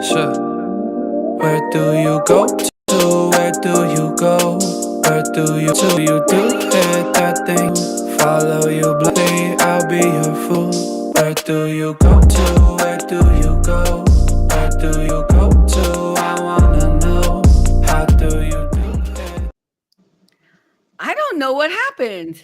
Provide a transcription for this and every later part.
Sure. Where do you go to? Where do you go? Where do you do hit that thing? Follow you blindly, I'll be your fool. Where do you go to? Where do you go? Where do you go to? I wanna know. How do you do it? I don't know what happened.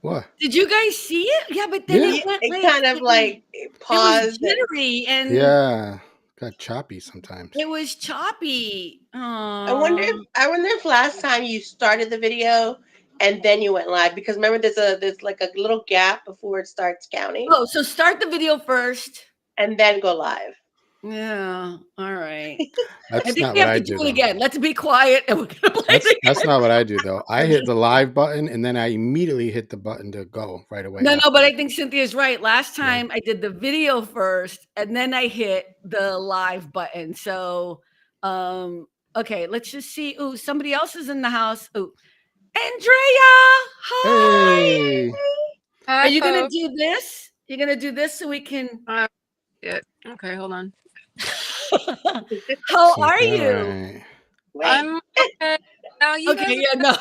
What? Did you guys see it? Yeah, but then Yeah. it went It kind of like it was paused. jittery and Yeah. Got choppy sometimes. it was choppy. I wonder if last time you started the video and then you went live, because remember there's like a little gap before it starts counting. Oh, so start the video first. And then go live. Yeah. All right. That's I think not we what have I to do do it though. again. Let's be quiet and we're gonna play it That's again. not what I do though. I hit the live button and then I immediately hit the button to go right away. No, after. but I think Cynthia's right. Last time I did the video first and then I hit the live button. So okay, let's just see. Ooh, somebody else is in the house. Ooh, Andrea. Hi. Hey. Are you gonna do this? You're gonna do this so we can Yeah. Okay, hold on. How are you? Right. I'm okay. Now you Okay, guys yeah, no.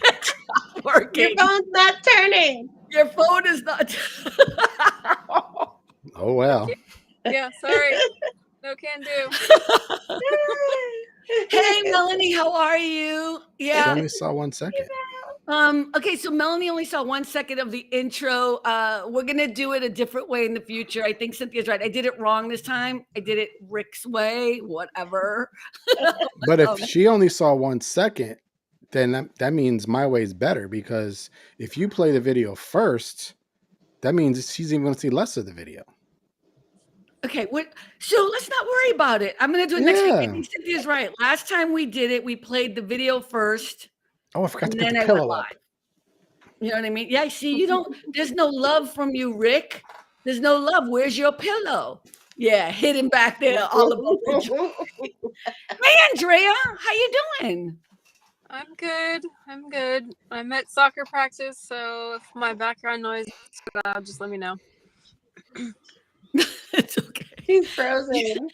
It's not working. Your phone's not turning. Your phone is not. Oh well. Yeah, sorry. No can do. Hey, Melanie, how are you? She Yeah. only saw 1 second. Okay, so Melanie only saw 1 second of the intro. We're gonna do it a different way in the future. I think Cynthia's right. I did it wrong this time. I did it Rick's way, whatever. But if she only saw 1 second, then that means my way is better, because if you play the video first, that means she's even going to see less of the video. Okay, so let's not worry about it. I'm gonna do it next week. I Yeah. think Cynthia's right. Last time we did it, we played the video first, Oh, I forgot to and put then the I went pillow live. up. You know what I mean? Yeah, see, you don't, there's no love from you, Rick. There's no love. Where's your pillow? Yeah, hidden back there, all about the Hey, Andrea, how you doing? I'm good. I'm good. I'm at soccer practice, so if my background noise is loud, just let me know. It's okay. She's frozen.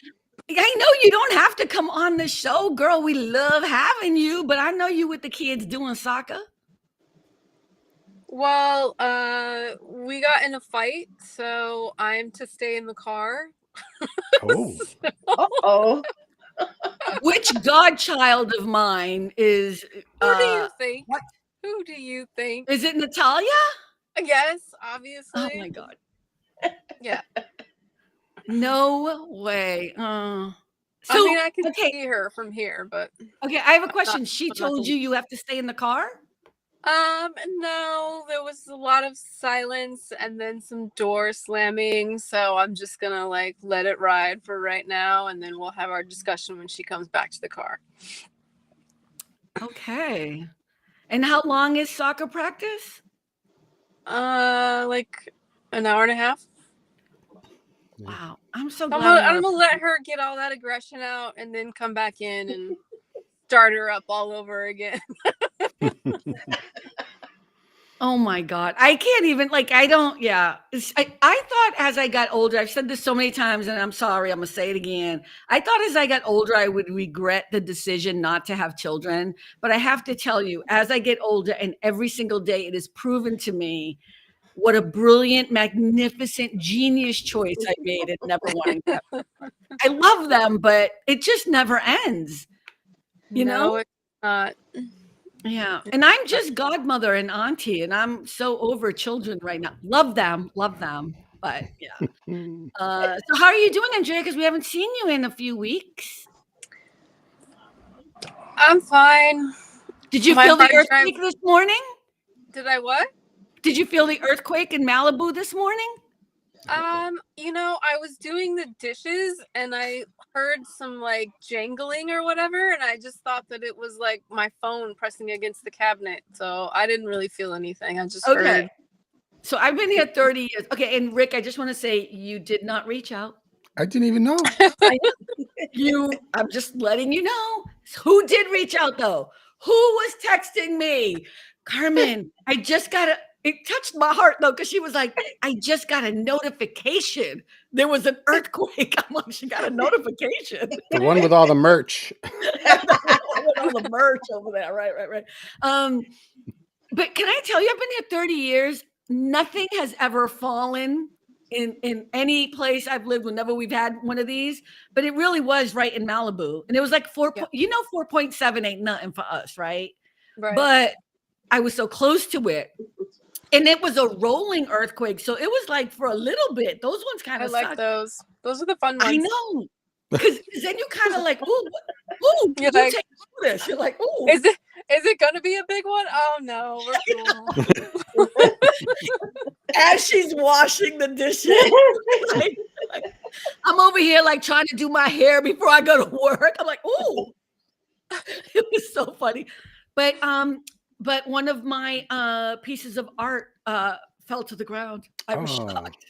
I know you don't have to come on the show, girl. We love having you, but I know you with the kids doing soccer. Well, we got in a fight, so I'm to stay in the car. Oh. Uh-oh. Which godchild of mine is Who do you think? what? Who do you think? Is it Natalia? Yes, obviously. Oh my god. Yeah. No way. So I mean, I can okay. see her from here, but Okay, I have a question. She I'm not told you have to stay in the car? no, there was a lot of silence and then some door slamming, so I'm just gonna like let it ride for right now, and then we'll have our discussion when she comes back to the car. Okay. And how long is soccer practice? Like an hour and a half. Wow. I'm so I'm glad. gonna let her get all that aggression out and then come back in and start her up all over again. Oh my God. I can't even, like, I don't, yeah. I thought as I got older, I've said this so many times and I'm sorry, I'm going to say it again. I thought as I got older, I would regret the decision not to have children. But I have to tell you, as I get older and every single day, it is proven to me what a brilliant, magnificent, genius choice I made in never wanting to have children. I love them, but it just never ends. You know? It's not. Yeah. And I'm just godmother and auntie, and I'm so over children right now. Love them. But yeah. So how are you doing, Andrea? Because we haven't seen you in a few weeks. I'm fine. Did you feel the earthquake this morning? Did I what? Did you feel the earthquake in Malibu this morning? I was doing the dishes and I heard some like jangling or whatever, and I just thought that it was like my phone pressing against the cabinet. So I didn't really feel anything. I just heard. So I've been here 30 years. Okay, and Rick, I just want to say you did not reach out. I didn't even know. I'm just letting you know. Who did reach out though? Who was texting me? Carmen, I just got it touched my heart though, because she was like, I just got a notification. There was an earthquake. I'm like, she got a notification. The one with all the merch. With all the merch over there. Right. But can I tell you, I've been here 30 years. Nothing has ever fallen in any place I've lived whenever we've had one of these, but it really was right in Malibu. And it was like 4.7 ain't nothing for us, right? But I was so close to it. And it was a rolling earthquake. So it was like for a little bit. Those ones kind of like those. Those are the fun ones. I know. Because then you kind of like, ooh, you're like, take this. You're like, ooh. Is it gonna be a big one? Oh no, we're cool. As she's washing the dishes. like, I'm over here like trying to do my hair before I go to work. I'm like, ooh. It was so funny. But one of my pieces of art fell to the ground. I was shocked.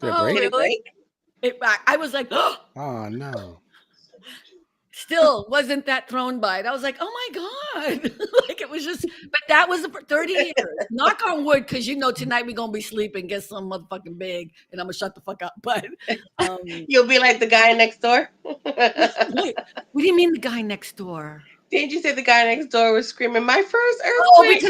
Really? I was like, oh no. Still wasn't that thrown by it. I was like, oh my God. Like it was just, but that was 30 years. Knock on wood, because tonight we're gonna be sleeping, get some motherfucking big, and I'm gonna shut the fuck up. But you'll be like the guy next door. What do you mean the guy next door? Didn't you say the guy next door was screaming, my first earthquake?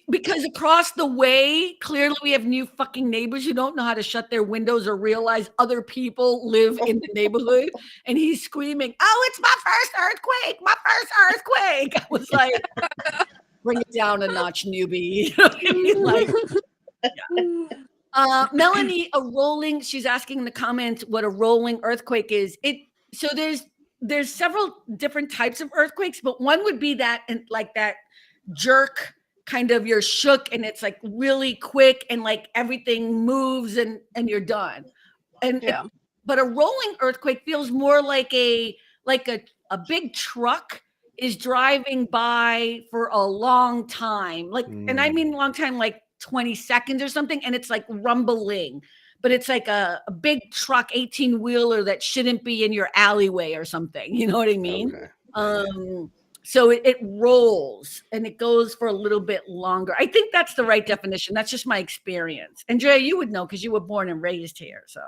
Because across the way, clearly we have new fucking neighbors who don't know how to shut their windows or realize other people live in the neighborhood. And he's screaming, oh, it's my first earthquake, my first earthquake. I was like, bring it down a notch, newbie. You know what I mean? Like, Melanie, she's asking in the comments what a rolling earthquake is. So there's several different types of earthquakes, but one would be that, and like that jerk kind of, you're shook and it's like really quick and like everything moves and you're done. But a rolling earthquake feels more like a big truck is driving by for a long time. Like, and I mean long time, like 20 seconds or something, and it's like rumbling. But it's like a big truck, 18-wheeler that shouldn't be in your alleyway or something. You know what I mean? Okay. So it rolls and it goes for a little bit longer. I think that's the right definition. That's just my experience. Andrea, you would know because you were born and raised here. So.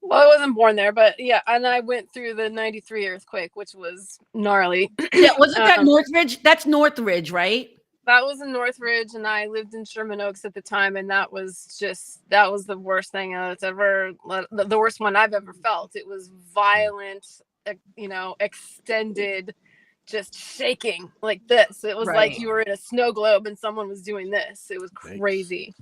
Well, I wasn't born there, but yeah, and I went through the '93 earthquake, which was gnarly. Yeah, wasn't that Northridge? That's Northridge, right? That was in Northridge, and I lived in Sherman Oaks at the time, and that was the worst thing that's ever, the worst one I've ever felt. It was violent, extended, just shaking like this. It was like you were in a snow globe and someone was doing this. It was crazy.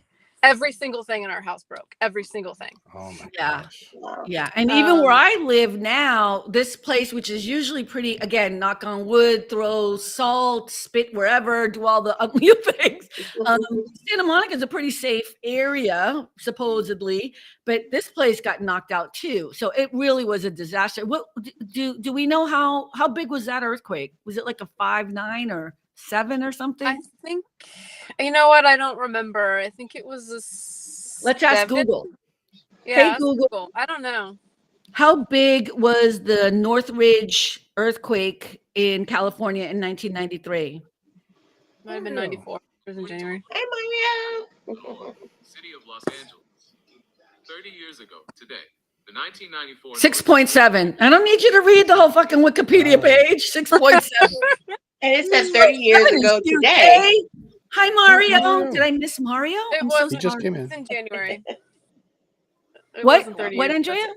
Every single thing in our house broke. Every single thing. Oh my gosh. Yeah. And even where I live now, this place, which is usually pretty, again, knock on wood, throw salt, spit wherever, do all the ugly things. Santa Monica is a pretty safe area, supposedly, but this place got knocked out too. So it really was a disaster. What do we know how big was that earthquake? Was it like a 5.9 or 7 or something? I think, you know what? I don't remember. I think it was a Let's ask Google. Yeah, hey, Google. I don't know. How big was the Northridge earthquake in California in 1993? Might have been 94. It was in January. Hey, Maria. City of Los Angeles. 30 years ago today. The 1994 6.7. I don't need you to read the whole fucking Wikipedia page. 6.7. And it says 30 years ago today. Hi, Mario. Did I miss Mario? He just came in. It's in January. What, Andrea?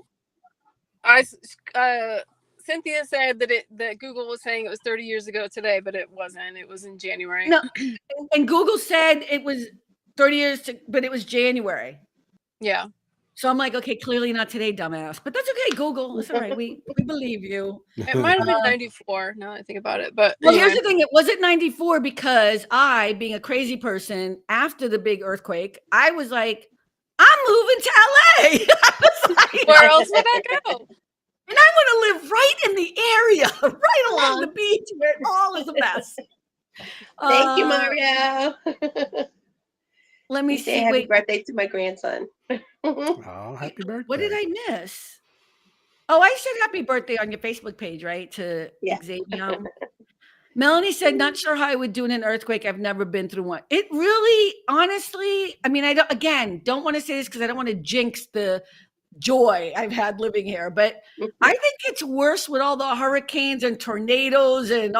Cynthia said that Google was saying it was 30 years ago today, but it wasn't. It was in January. No, and Google said it was 30 years, but it was January. Yeah. So I'm like, okay, clearly not today, dumbass. But that's okay, Google. It's all right. We believe you. It might have been 94, now that I think about it. But well, here's the thing. It wasn't 94 because I, being a crazy person, after the big earthquake, I was like, I'm moving to LA. Where else would I go? And I want to live right in the area, right along the beach where it all is a mess. Thank you, Mario. Let me see. Happy birthday to my grandson. Oh, happy birthday. What did I miss? Oh, I said happy birthday on your Facebook page, right? To Xavier. Melanie said, not sure how I would do in an earthquake. I've never been through one. It really, honestly, I mean, don't want to say this because I don't want to jinx the joy I've had living here, but I think it's worse with all the hurricanes and tornadoes and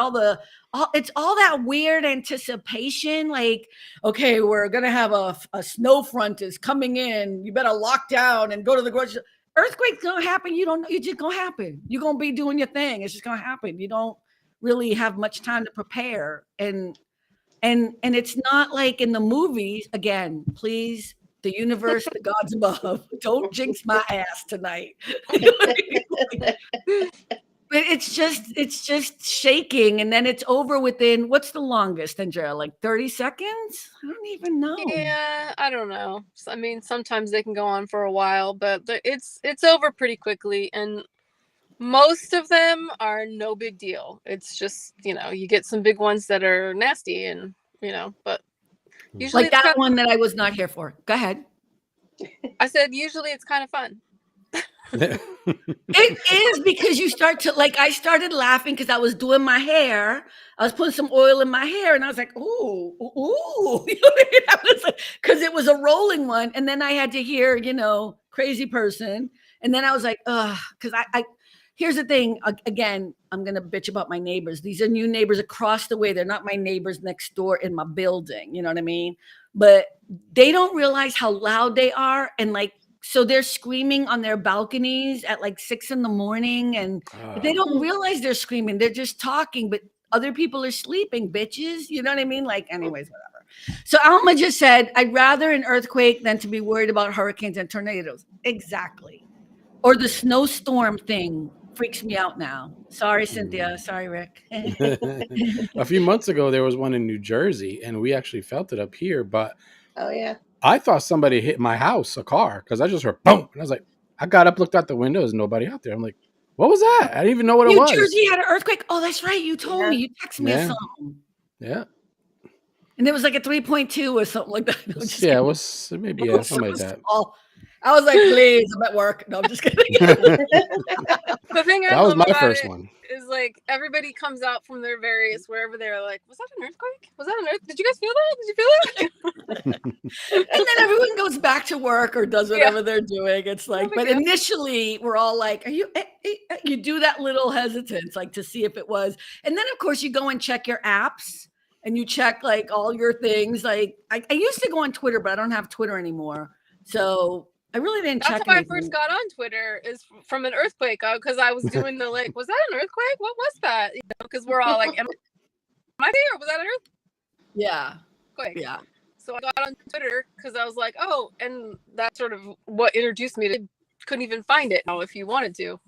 it's all that weird anticipation. Like, okay, we're going to have a snow front is coming in. You better lock down and go to the grocery. Earthquake's going to happen. You don't know. It's just going to happen. You're going to be doing your thing. It's just going to happen. You don't really have much time to prepare. And it's not like in the movies, again, please, the universe, the gods above, don't jinx my ass tonight. But it's just shaking, and then it's over within, what's the longest, Andrea? Like 30 seconds? I don't even know. Yeah, I don't know. I mean, sometimes they can go on for a while, but it's over pretty quickly, and most of them are no big deal. It's just, you get some big ones that are nasty, and but usually like that one that I was not here for. Go ahead. I said usually it's kind of fun. It is, because you start to, like, I started laughing because I was doing my hair. I was putting some oil in my hair, and I was like, ooh. Because it was a rolling one. And then I had to hear, crazy person. And then I was like, ugh, because I here's the thing. Again, I'm going to bitch about my neighbors. These are new neighbors across the way. They're not my neighbors next door in my building. You know what I mean? But they don't realize how loud they are. And like, so they're screaming on their balconies at like 6 a.m. and they don't realize they're screaming. They're just talking, but other people are sleeping, bitches. You know what I mean? Like, anyways, whatever. So Alma just said, I'd rather an earthquake than to be worried about hurricanes and tornadoes. Exactly. Or the snowstorm thing freaks me out now. Sorry, Cynthia. Sorry, Rick. A few months ago, there was one in New Jersey, and we actually felt it up here, but Oh yeah. I thought somebody hit my house, a car, because I just heard boom. And I was like, I got up, looked out the window, there's nobody out there. I'm like, what was that? I didn't even know what it was. New Jersey had an earthquake. Oh, that's right. You told me. You texted me something. Yeah. And it was like a 3.2 or something like that. No, it was maybe something like that. I was like, please, I'm at work. No, I'm just kidding. The thing that was my first one. Is like everybody comes out from their various wherever they're like, was that an earthquake? Was that an earthquake? Did you guys feel that? Did you feel it? And then everyone goes back to work or does whatever they're doing. It's like, but initially we're all like, are you, you do that little hesitance, like to see if it was. And then of course you go and check your apps and you check like all your things. Like I used to go on Twitter, but I don't have Twitter anymore. So I really didn't check anything. That's how I first got on Twitter, is from an earthquake, because I was doing the like, was that an earthquake? What was that? Because we're all like, am I there? Was that an earthquake? Yeah. Quick. Yeah. So I got on Twitter because I was like, oh, and that's sort of what introduced me to. Couldn't even find it now if you wanted to.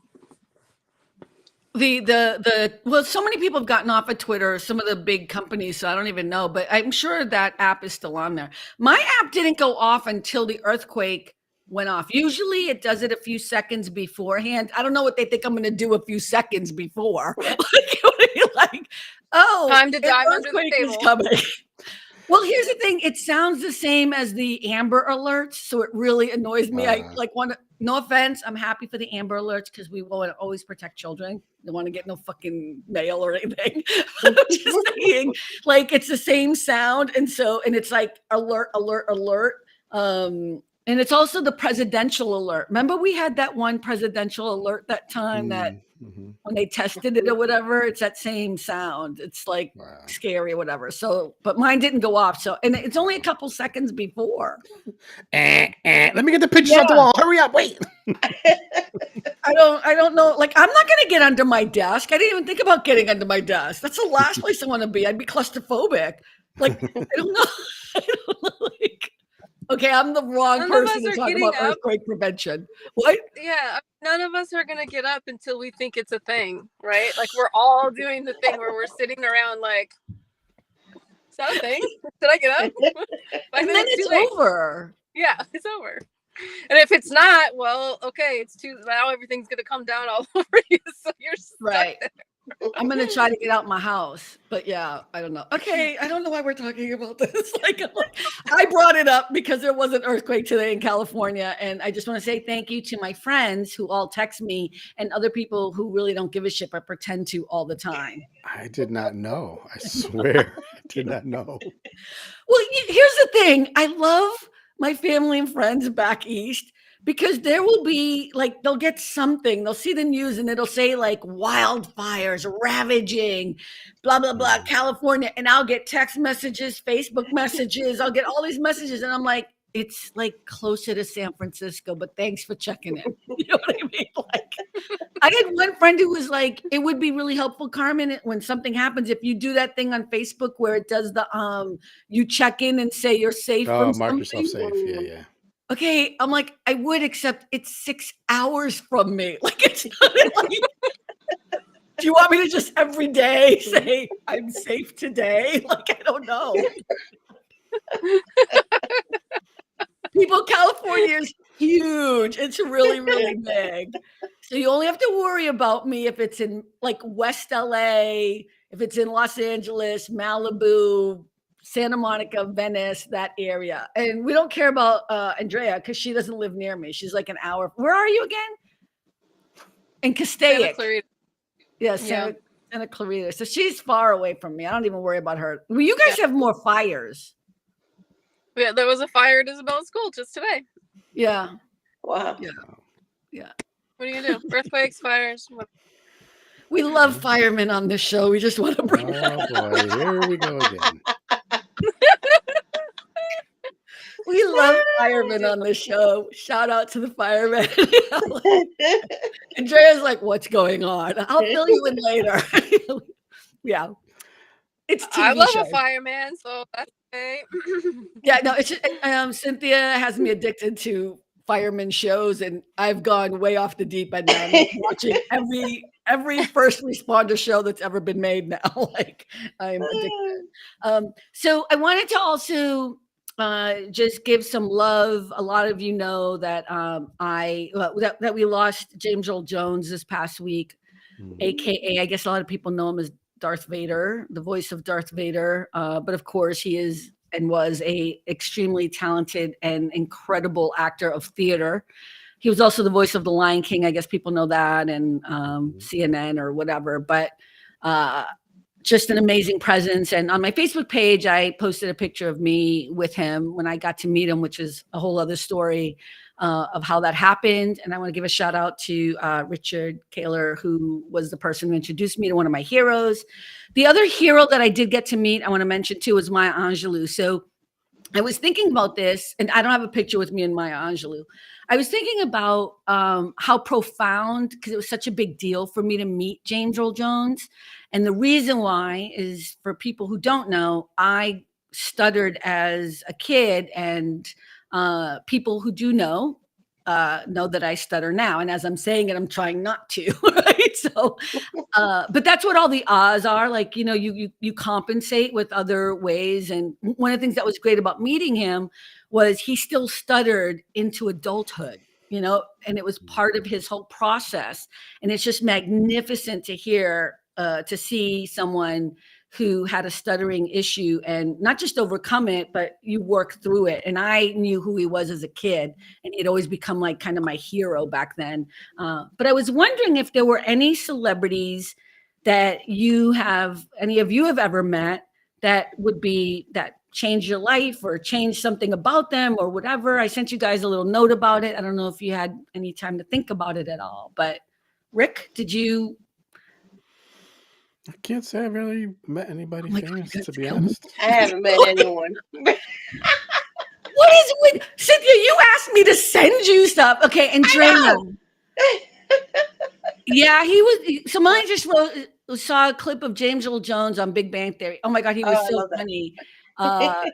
Well, so many people have gotten off of Twitter, some of the big companies, so I don't even know, but I'm sure that app is still on there. My app didn't go off until the earthquake went off. Usually it does it a few seconds beforehand. I don't know what they think I'm going to do a few seconds before. like, oh, time to dive under the table. Coming. Well, here's the thing. It sounds the same as the Amber Alerts, so it really annoys me. I like want to, no offense, I'm happy for the Amber Alerts because we want to always protect children. Don't want to get no fucking mail or anything. I'm just saying, like, it's the same sound. And it's like alert, alert, alert. And it's also the presidential alert. Remember we had that one presidential alert that time that when they tested it or whatever, it's that same sound. It's like scary or whatever. So, but mine didn't go off. So, and it's only a couple seconds before. Let me get the pictures off the wall. Hurry up. Wait. I don't know. Like, I'm not going to get under my desk. I didn't even think about getting under my desk. That's the last place I want to be. I'd be claustrophobic. Like, I don't know. Like, okay, I'm the wrong person to talk about earthquake prevention. What? Yeah, none of us are going to get up until we think it's a thing, right? Like, we're all doing the thing where we're sitting around like, is that a thing? Did I get up? And then it's over. Yeah, it's over. And if it's not, well, okay, it's too, now everything's going to come down all over you, so you're stuck there. I'm gonna try to get out my house, but yeah, I don't know. Okay, I don't know why we're talking about this. I brought it up because there was an earthquake today in California, and I just want to say thank you to my friends who all text me and other people who really don't give a shit but pretend to all the time. I did not know. I swear, I did not know. Well, here's the thing. I love my family and friends back east because there will be like, they'll get something, they'll see the news and it'll say like wildfires ravaging, blah, blah, blah, California. And I'll get text messages, Facebook messages. I'll get all these messages. And I'm like, it's like closer to San Francisco, but thanks for checking in. You know what I mean? Like, I had one friend who was like, it would be really helpful, Carmen, when something happens, if you do that thing on Facebook where it does the you check in and say you're safe from Mark yourself something. safe. Yeah, yeah. Okay, I'm like, I would, except it's 6 hours from me. Like, it's not like, do you want me to just every day say I'm safe today? Like, I don't know. People, California is huge. It's really, really big. So you only have to worry about me if it's in like West LA, if it's in Los Angeles, Malibu, Santa Monica, Venice, that area. And we don't care about Andrea because she doesn't live near me. She's like an hour. Where are you again? In Santa Castaic. Clarita. Yeah, Santa Clarita. So she's far away from me. I don't even worry about her. Well, you guys have more fires. Yeah, there was a fire at Isabel's school just today. Yeah. Wow. Yeah. What are you gonna do? Earthquakes, fires. We love firemen on this show. We just want to bring Oh boy, here we go again. We love firemen on the show. Shout out to the firemen. Andrea's like, what's going on? I'll fill you in later. Yeah. It's TV I love shows. a fireman, so that's okay. Yeah, no, it's just, Cynthia has me addicted to fireman shows, and I've gone way off the deep end now. I'm watching every first responder show that's ever been made now. Like, I'm addicted. So I wanted to also just give some love. A lot of you know that that we lost James Earl Jones this past week, aka I guess a lot of people know him as Darth Vader, the voice of Darth Vader. But of course, he is and was a extremely talented and incredible actor of theater. He was also the voice of the Lion King. I guess people know that, and CNN or whatever. But just an amazing presence. And on my Facebook page, I posted a picture of me with him when I got to meet him, which is a whole other story of how that happened. And I want to give a shout out to Richard Kaler, who was the person who introduced me to one of my heroes. The other hero that I did get to meet, I want to mention too, was Maya Angelou. So I was thinking about this, and I don't have a picture with me and Maya Angelou. I was thinking about how profound, because it was such a big deal for me to meet James Earl Jones. And the reason why is, for people who don't know, I stuttered as a kid, and people who do know that I stutter now. And as I'm saying it, I'm trying not to, right? So, but that's what all the ahs are. Like, you know, you compensate with other ways. And one of the things that was great about meeting him was he still stuttered into adulthood, you know, and it was part of his whole process. And it's just magnificent to hear, to see someone who had a stuttering issue and not just overcome it, but you work through it. And I knew who he was as a kid, and he'd always become like kind of my hero back then. But I was wondering if there were any celebrities that any of you have ever met that change your life or change something about them or whatever. I sent you guys a little note about it. I don't know if you had any time to think about it at all, but Rick, did you? I can't say I've really met anybody famous, to be honest. I haven't met anyone. What is it with Cynthia? You asked me to send you stuff. Okay, and Andrea. Yeah, he was. Somebody just saw a clip of James Earl Jones on Big Bang Theory. Oh my God, he was so funny. I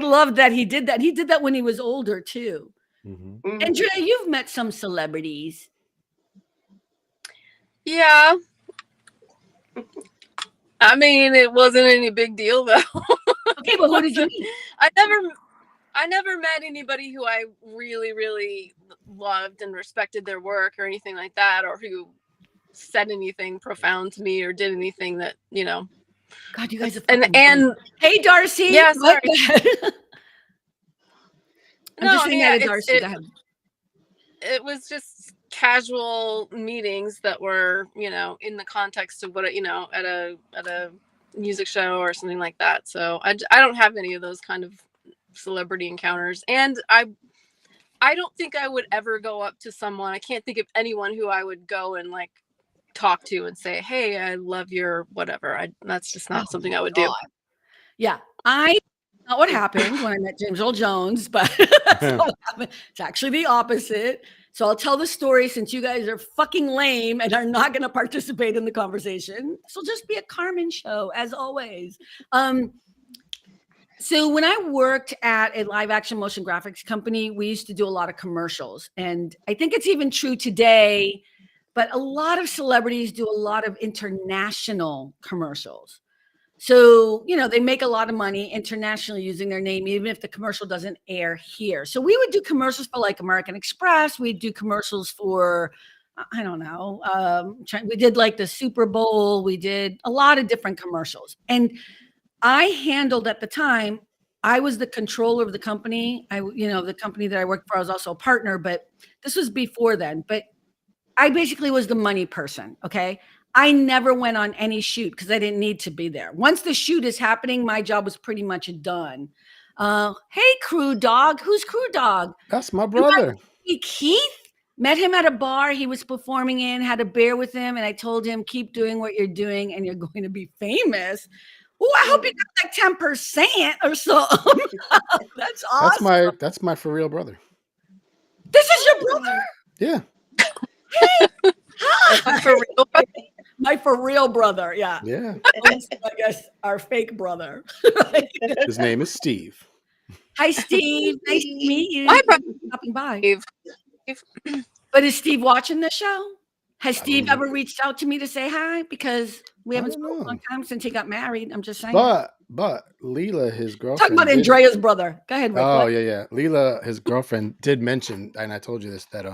loved that he did that. He did that when he was older too. Mm-hmm. Andrea, you've met some celebrities. Yeah. I mean, it wasn't any big deal though. Okay, but who did you meet? I never met anybody who I really, really loved and respected their work or anything like that, or who said anything profound to me or did anything that, you know. God, you guys are And fucking hey, Darcy. yeah, sorry. I'm just saying hi to Darcy. Go ahead. It was just casual meetings that were, you know, in the context of what, you know, at a music show or something like that. So I don't have any of those kind of celebrity encounters. And I don't think I would ever go up to someone. I can't think of anyone who I would go and like talk to and say, hey, I love your whatever. That's just not something I would do. Yeah. Not what happened when I met James Earl Jones, but that's not what happened. It's actually the opposite. So I'll tell the story since you guys are fucking lame and are not going to participate in the conversation. This will just be a Carmen show, as always. So when I worked at a live action motion graphics company, we used to do a lot of commercials. And I think it's even true today, but a lot of celebrities do a lot of international commercials. So, you know, they make a lot of money internationally using their name, even if the commercial doesn't air here. So we would do commercials for like American Express. We'd do commercials for, I don't know, we did like the Super Bowl. We did a lot of different commercials. And I handled at the time, I was the controller of the company. The company that I worked for, I was also a partner, but this was before then. But I basically was the money person. Okay. I never went on any shoot because I didn't need to be there. Once the shoot is happening, my job was pretty much done. Hey, Crew Dog. Who's Crew Dog? That's my brother. Keith. Met him at a bar he was performing in, had a beer with him, and I told him, keep doing what you're doing and you're going to be famous. Oh, I hope you got like 10% or so. That's awesome. That's my for real brother. This is your brother? Yeah. Hey, hi. For real? My for real brother, yeah. Yeah. I guess our fake brother. His name is Steve. Hi, Steve. Nice to meet you. Hi, Stopping by. Steve. But is Steve watching the show? Has Steve ever reached out to me to say hi? Because we haven't spoken in a long time since he got married. I'm just saying. But Leela, his girlfriend. Talking about Andrea's brother. Go ahead, Rick. Oh, yeah. Leela, his girlfriend, did mention, and I told you this, that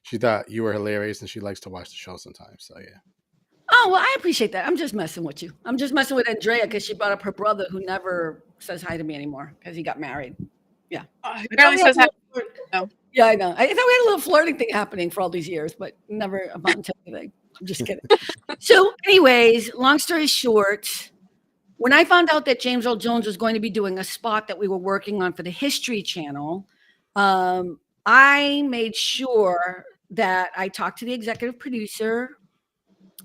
she thought you were hilarious and she likes to watch the show sometimes. So yeah. Oh, well, I appreciate that. I'm just messing with you. I'm just messing with Andrea because she brought up her brother who never says hi to me anymore because he got married. Yeah. He barely says hi. No. Yeah, I know. I thought we had a little flirting thing happening for all these years, but never amounted to anything. I'm just kidding. So anyways, long story short, when I found out that James Earl Jones was going to be doing a spot that we were working on for the History Channel, I made sure that I talked to the executive producer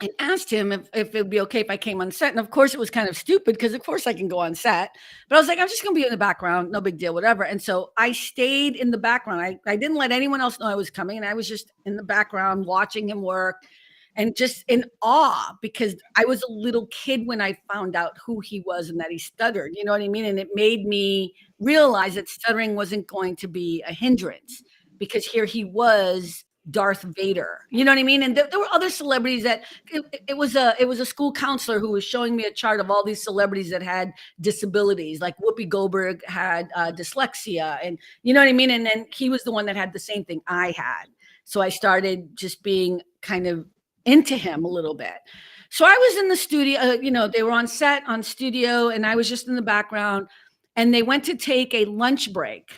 and asked him if it would be okay if I came on set. And of course, it was kind of stupid because, of course, I can go on set. But I was like, I'm just going to be in the background. No big deal, whatever. And so I stayed in the background. I didn't let anyone else know I was coming. And I was just in the background watching him work and just in awe because I was a little kid when I found out who he was and that he stuttered. You know what I mean? And it made me realize that stuttering wasn't going to be a hindrance because here he was, Darth Vader, you know what I mean? And there were other celebrities that it was a school counselor who was showing me a chart of all these celebrities that had disabilities, like Whoopi Goldberg had dyslexia, and you know what I mean? And then he was the one that had the same thing I had. So I started just being kind of into him a little bit. So I was in the studio, they were on set on studio and I was just in the background and they went to take a lunch break.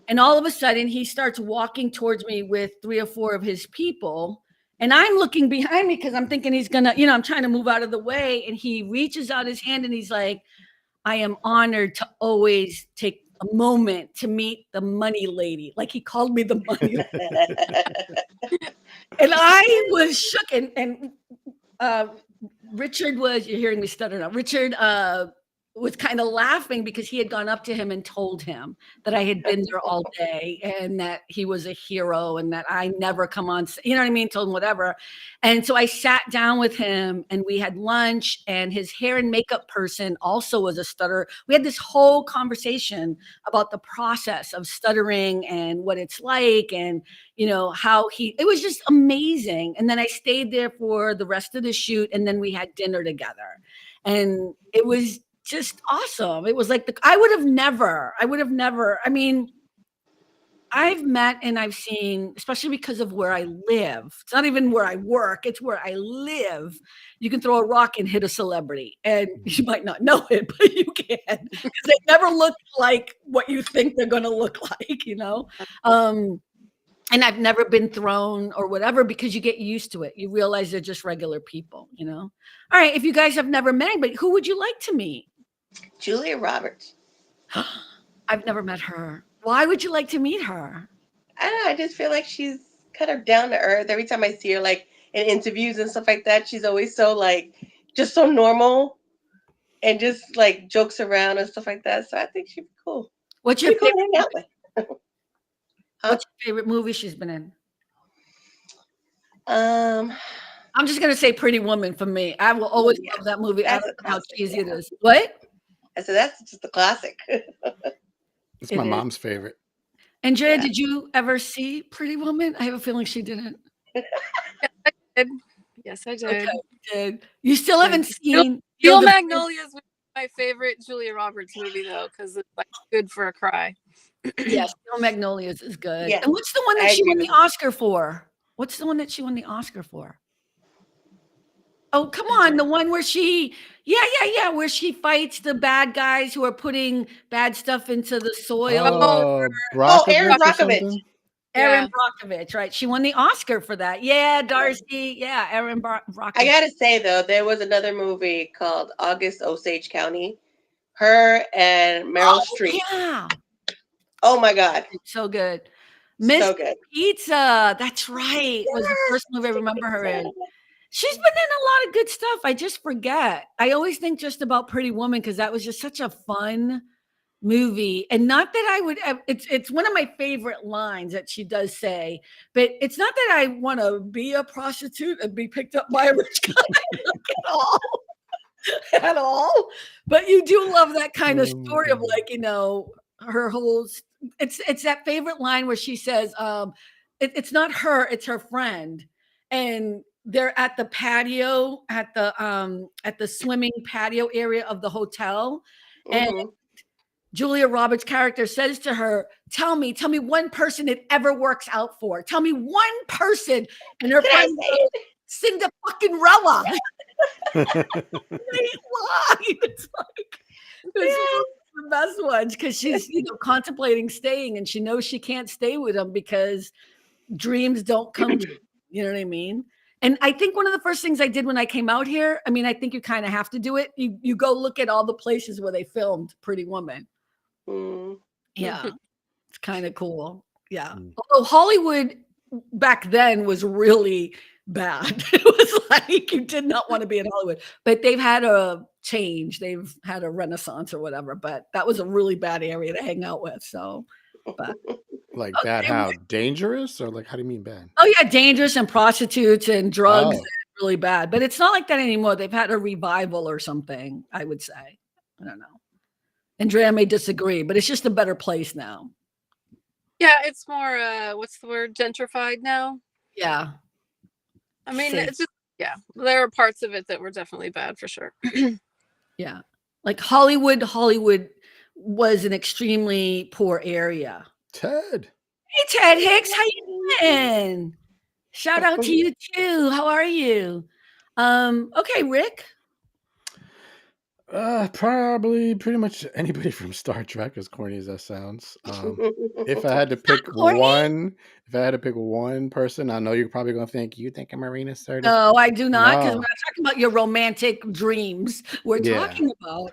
And all of a sudden, he starts walking towards me with 3 or 4 of his people. And I'm looking behind me because I'm thinking he's going to, I'm trying to move out of the way. And he reaches out his hand and he's like, I am honored to always take a moment to meet the money lady. Like he called me the money lady. And I was shook. And Richard was, you're hearing me stutter now. Richard was kind of laughing because he had gone up to him and told him that I had been there all day and that he was a hero and that I never come on, you know what I mean? Told him whatever. And so I sat down with him and we had lunch and his hair and makeup person also was a stutterer. We had this whole conversation about the process of stuttering and what it's like and, how it was just amazing. And then I stayed there for the rest of the shoot and then we had dinner together and it was just awesome. It was like I would have never, I mean, I've met and I've seen, especially because of where I live. It's not even where I work, it's where I live. You can throw a rock and hit a celebrity, and you might not know it, but you can, because they never look like what you think they're gonna look like, you know? And I've never been thrown or whatever because you get used to it. You realize they're just regular people, you know? All right, if you guys have never met anybody, who would you like to meet? Julia Roberts. I've never met her. Why would you like to meet her? I don't know. I just feel like she's kind of down to earth. Every time I see her, like in interviews and stuff like that, she's always so like just so normal and just like jokes around and stuff like that. So I think she'd be cool. What's your Pretty cool to favorite, hang out with. what's your favorite movie she's been in? Um, I'm just gonna say Pretty Woman for me. I will always yeah, love that movie. I that's don't a know how classic. cheesy it Yeah. is. What? I said that's just a classic. It's It my is. mom's favorite. Andrea, Yeah. did you ever see Pretty Woman? I have a feeling she didn't. Yes, I did. Okay, good. You still And haven't Steel, seen Steel Field of Dreams? Magnolias was my favorite Julia Roberts movie though, because it's like good for a cry. Yes, Steel Magnolias is good. Yeah, And what's the one I that she agree won the with you. Oscar for? What's the one that she won the Oscar for? Oh, come on, the one where she, yeah, where she fights the bad guys who are putting bad stuff into the soil. Oh, Oh, Aaron Brockovich or Brockovich. something. Erin yeah. Brockovich, right? She won the Oscar for that. Yeah, Darcy. Yeah, Erin I Brockovich. gotta say though, there was another movie called August Osage County. Her and Meryl Oh, Streep. yeah. Oh my God, So good. so Mr. good. Pizza. That's right. Was the first movie I remember her in. She's been in a lot of good stuff. I just forget. I always think just about Pretty Woman because that was just such a fun movie. And not that I would it's one of my favorite lines that she does say, but it's not that I want to be a prostitute and be picked up by a rich guy at all. At all. But you do love that kind of Oh my story of God. like, you know, her whole it's that favorite line where she says, it's not her, it's her friend. And they're at the patio, at the swimming patio area of the hotel. And Hmm. Julia Roberts' character says to her, tell me one person it ever works out for. Tell me one person. And her Can I friend say goes, it? Cinda fucking Rella. Great line. It's like it's Yes. the best ones because she's contemplating staying and she knows she can't stay with him because dreams don't come true. You know what I mean? And I think one of the first things I did when I came out here, I mean, I think you kind of have to do it. You go look at all the places where they filmed Pretty Woman. Mm. Yeah, it's kind of cool. Yeah. Mm. Although Hollywood back then was really bad. It was like you did not want to be in Hollywood, but they've had a change. They've had a renaissance or whatever, but that was a really bad area to hang out with. So, but Like bad okay. how? Dangerous? Or like how do you mean bad? Oh yeah, dangerous and prostitutes and drugs, Oh. really bad. But it's not like that anymore. They've had a revival or something, I would say. I don't know. Andrea may disagree, but it's just a better place now. Yeah, it's more what's the word? Gentrified now. Yeah. I mean, Safe. it's just there are parts of it that were definitely bad for sure. Yeah. Like Hollywood was an extremely poor area. Ted. Hey Ted Hicks, how you doing? Shout out to you too. How are you? Okay, Rick. Probably pretty much anybody from Star Trek, as corny as that sounds. If I had to pick corny. if I had to pick one person, I know you're probably gonna think you think I'm Marina Sirtis. No, I do not, because we're No. not talking about your romantic dreams. We're Yeah. talking about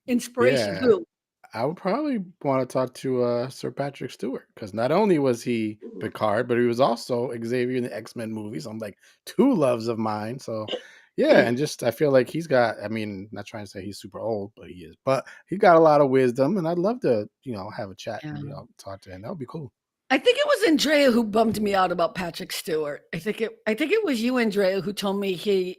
inspiration. Yeah. Who? I would probably want to talk to Sir Patrick Stewart because not only was he Picard, but he was also Xavier in the X-Men movies. I'm like two loves of mine. So yeah, and just I feel like he's got, I mean, not trying to say he's super old, but he is, but he got a lot of wisdom, and I'd love to, have a chat and Yeah. talk to him. That would be cool. I think it was Andrea who bummed me out about Patrick Stewart. I think it was you, Andrea, who told me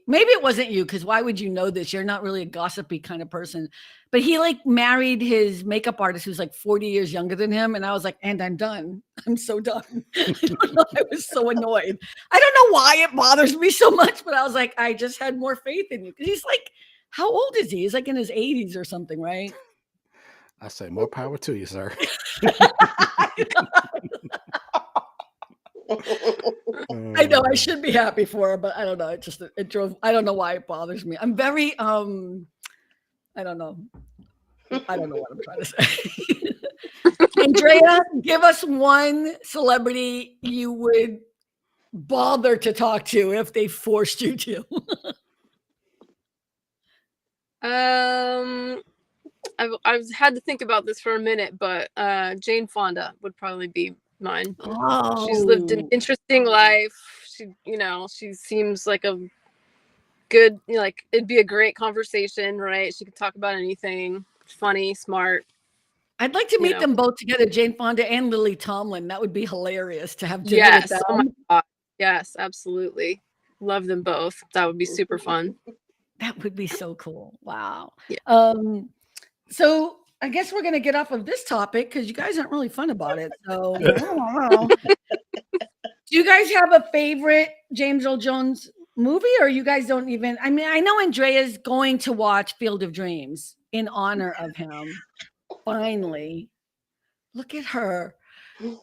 maybe it wasn't you, because why would you know this? You're not really a gossipy kind of person. But he like married his makeup artist who's like 40 years younger than him. And I was like, and I'm done. I'm so done. I was so annoyed. I don't know why it bothers me so much, but I was like, I just had more faith in you. Because he's like, how old is he? He's like in his 80s or something, right? I say more power to you, sir. I know I should be happy for her, but I don't know. It drove. I don't know why it bothers me. I'm very I don't know. I don't know what I'm trying to say. Andrea, give us one celebrity you would bother to talk to if they forced you to. I've had to think about this for a minute, but Jane Fonda would probably be mine. She's lived an interesting life. She seems like a good, like it'd be a great conversation, right? She could talk about anything. Funny, smart. I'd like to meet them both together, Jane Fonda and Lily Tomlin. That would be hilarious to have dinner with them. Oh my God. Yes, absolutely. Love them both. That would be super fun. That would be so cool. Wow. Yeah. So I guess we're going to get off of this topic because you guys aren't really fun about it. So do you guys have a favorite James Earl Jones movie, or you guys don't even? I mean, I know Andrea's going to watch Field of Dreams in honor of him. Finally, look at her. Come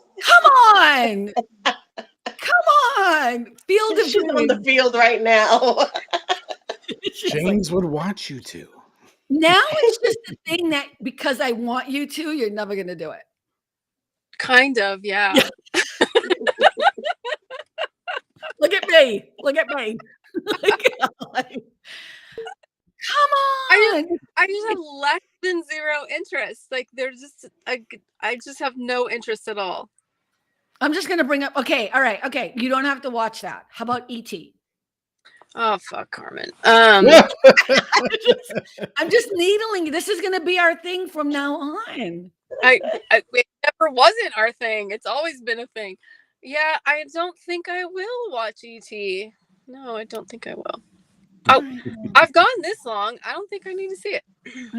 on. Come on. Field of She's Dreams. on the field right now. James would want you to. Now it's just a thing that because I want you to, you're never going to do it. Kind of, yeah. Look at me. Look at me. Come on. I just have less than zero interest. Like there's just I just have no interest at all. I'm just going to bring up. Okay. All right. Okay. You don't have to watch that. How about E.T.? Oh, fuck, Carmen. I'm just needling. This is going to be our thing from now on. It never wasn't our thing. It's always been a thing. Yeah, I don't think I will watch E.T. No, I don't think I will. Oh, I've gone this long. I don't think I need to see it.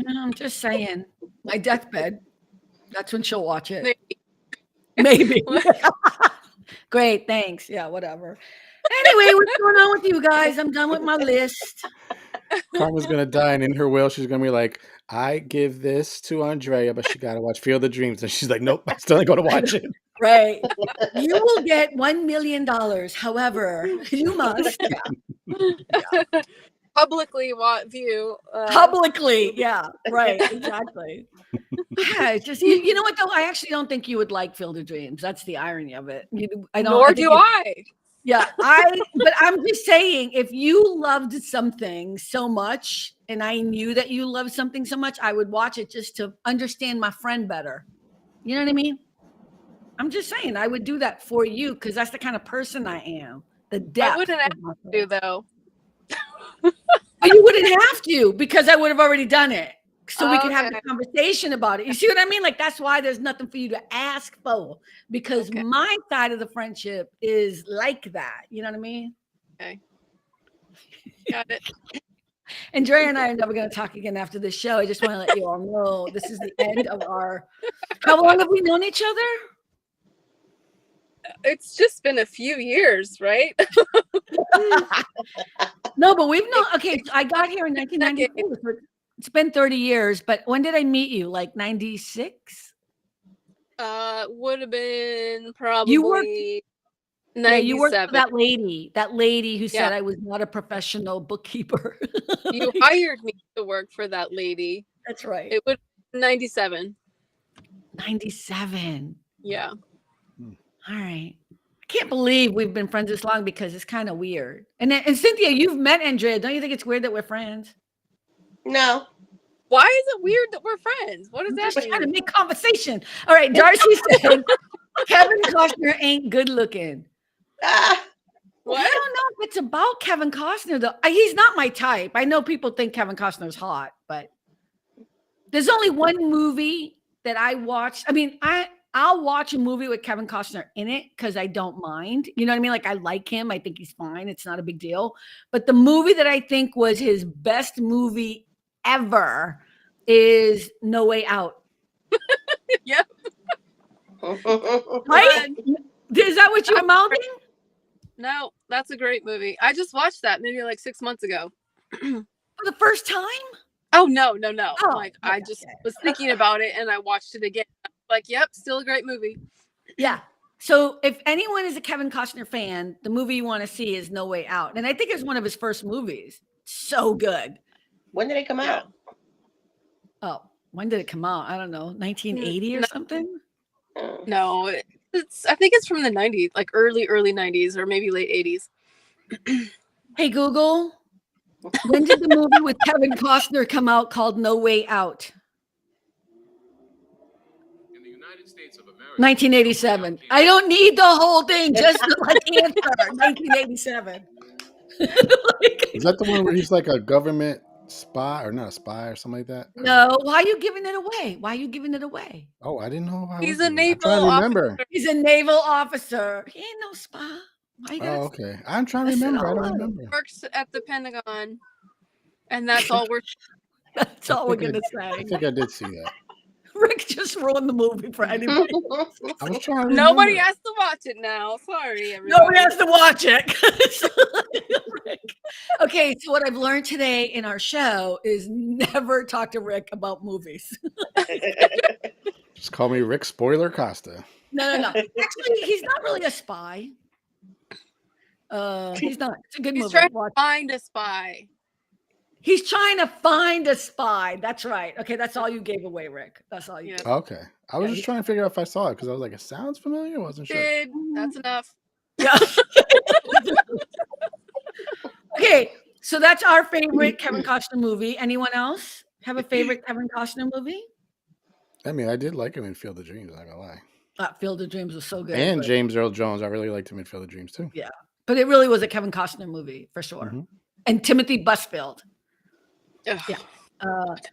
I'm just saying. My deathbed. That's when she'll watch it. Maybe. Great. Thanks. Yeah, whatever. Anyway, what's going on with you guys? I'm done with my list. Carmen's going to die, and in her will, she's going to be like, I give this to Andrea, but she got to watch Field of Dreams. And she's like, nope, I still ain't going to watch it. Right. You will get $1 million. However, you must. Yeah. Publicly view. Publicly. Yeah. Right. Exactly. Yeah. It's just, you know what, though? I actually don't think you would like Field of Dreams. That's the irony of it. Nor do I. Yeah, but I'm just saying, if you loved something so much and I knew that you loved something so much, I would watch it just to understand my friend better. You know what I mean? I'm just saying I would do that for you because that's the kind of person I am. The depth. I wouldn't have to, though. But you wouldn't have to because I would have already done it. So we can have the conversation about it. You see what I mean? Like, that's why there's nothing for you to ask for, because my side of the friendship is like that. You know what I mean? Okay. Got it. Andrea and I are never going to talk again after this show. I just want to let you all know this is the end of our. How long have we known each other? It's just been a few years, right? No, but we've known. Okay, I got here in 1994. It's been 30 years, but when did I meet you? Like 96? Would have been probably you worked 97. You worked for that lady who said I was not a professional bookkeeper. You hired me to work for that lady. That's right. It would be 97. 97. Yeah. All right. I can't believe we've been friends this long because it's kind of weird. And Cynthia, you've met Andrea. Don't you think it's weird that we're friends? No. Why is it weird that we're friends? What does that just mean? trying to make conversation. All right. Darcy said Kevin Costner ain't good looking. Well, I don't know if it's about Kevin Costner, though. He's not my type. I know people think Kevin Costner's hot, but there's only one movie that I watched. I mean, I'll watch a movie with Kevin Costner in it because I don't mind. You know what I mean? Like, I like him. I think he's fine. It's not a big deal. But the movie that I think was his best movie ever is No Way Out. Yep. Right? Is that what you're mouthing? No, that's a great movie. I just watched that maybe like 6 months ago. For the first time? Oh, no. Oh, like, okay, I just was thinking about it and I watched it again. Like, yep, still a great movie. Yeah. So if anyone is a Kevin Costner fan, the movie you want to see is No Way Out. And I think it's one of his first movies. So good. When did it come Yeah. out? Oh, when did it come out? I don't know, 1980 or No. something? Oh. No, it's I think it's from the 90s, like early 90s or maybe late 80s. Hey, Google, when did the movie with Kevin Costner come out called No Way Out? In the United States of America. 1987. I don't need the whole thing, just like answer. 1987. Is that the one where he's like a government spy or not a spy or something like that? No, why are you giving it away? Why are you giving it away? Oh, I didn't know. I He's was a I'm naval trying to remember. officer. He's a naval officer. He ain't no spy. Why you Oh, gotta okay. I'm trying to mess it remember. I all don't up? remember. Works at the Pentagon, and that's all we're. That's I all we're think gonna I say. think I did see that. Rick just ruined the movie for anybody. I was trying to remember. Nobody has to watch it now. Sorry, everybody. Nobody has to watch it. Rick. Okay, so what I've learned today in our show is never talk to Rick about movies. Just call me Rick Spoiler Costa. No. Actually, he's not really a spy. He's not. It's a good He's movie. trying to Watch. find a spy. He's trying to find a spy. That's right. Okay, that's all you gave away, Rick. That's all you Yeah. gave. Okay. I was Yeah, just trying to figure out if I saw it because I was like, it sounds familiar. I wasn't sure. Did that's enough. Yeah. Okay, so that's our favorite Kevin Costner movie. Anyone else have a favorite Kevin Costner movie? I mean, I did like him in Field of Dreams. Not gonna lie. Field of Dreams was so good. And but, James Earl Jones. I really liked him in Field of Dreams too. yeah, but it really was a Kevin Costner movie for sure. Mhm. And Timothy Busfield, Ugh. Yeah.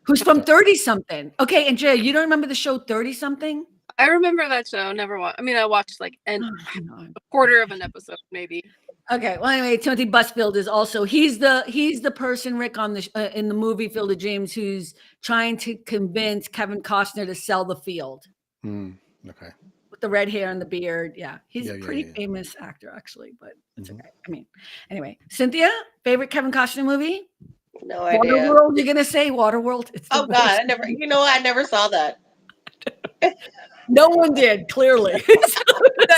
Who's from 30 something. Okay, and Jay, you don't remember the show 30 something? I remember that show. Never watched. I mean, I watched like a quarter of an episode, maybe. Okay. Well, anyway, Timothy Busfield is also he's the person, Rick, on the in the movie Field of Dreams, who's trying to convince Kevin Costner to sell the field Okay. with the red hair and the beard. Yeah, he's a Yeah, pretty yeah. famous actor, actually, but it's Mhm. okay. I mean, anyway, Cynthia, favorite Kevin Costner movie? No idea. Waterworld. You're gonna say Waterworld? It's the Oh God, worst. I never. You know, I never saw that. No one did, clearly. It's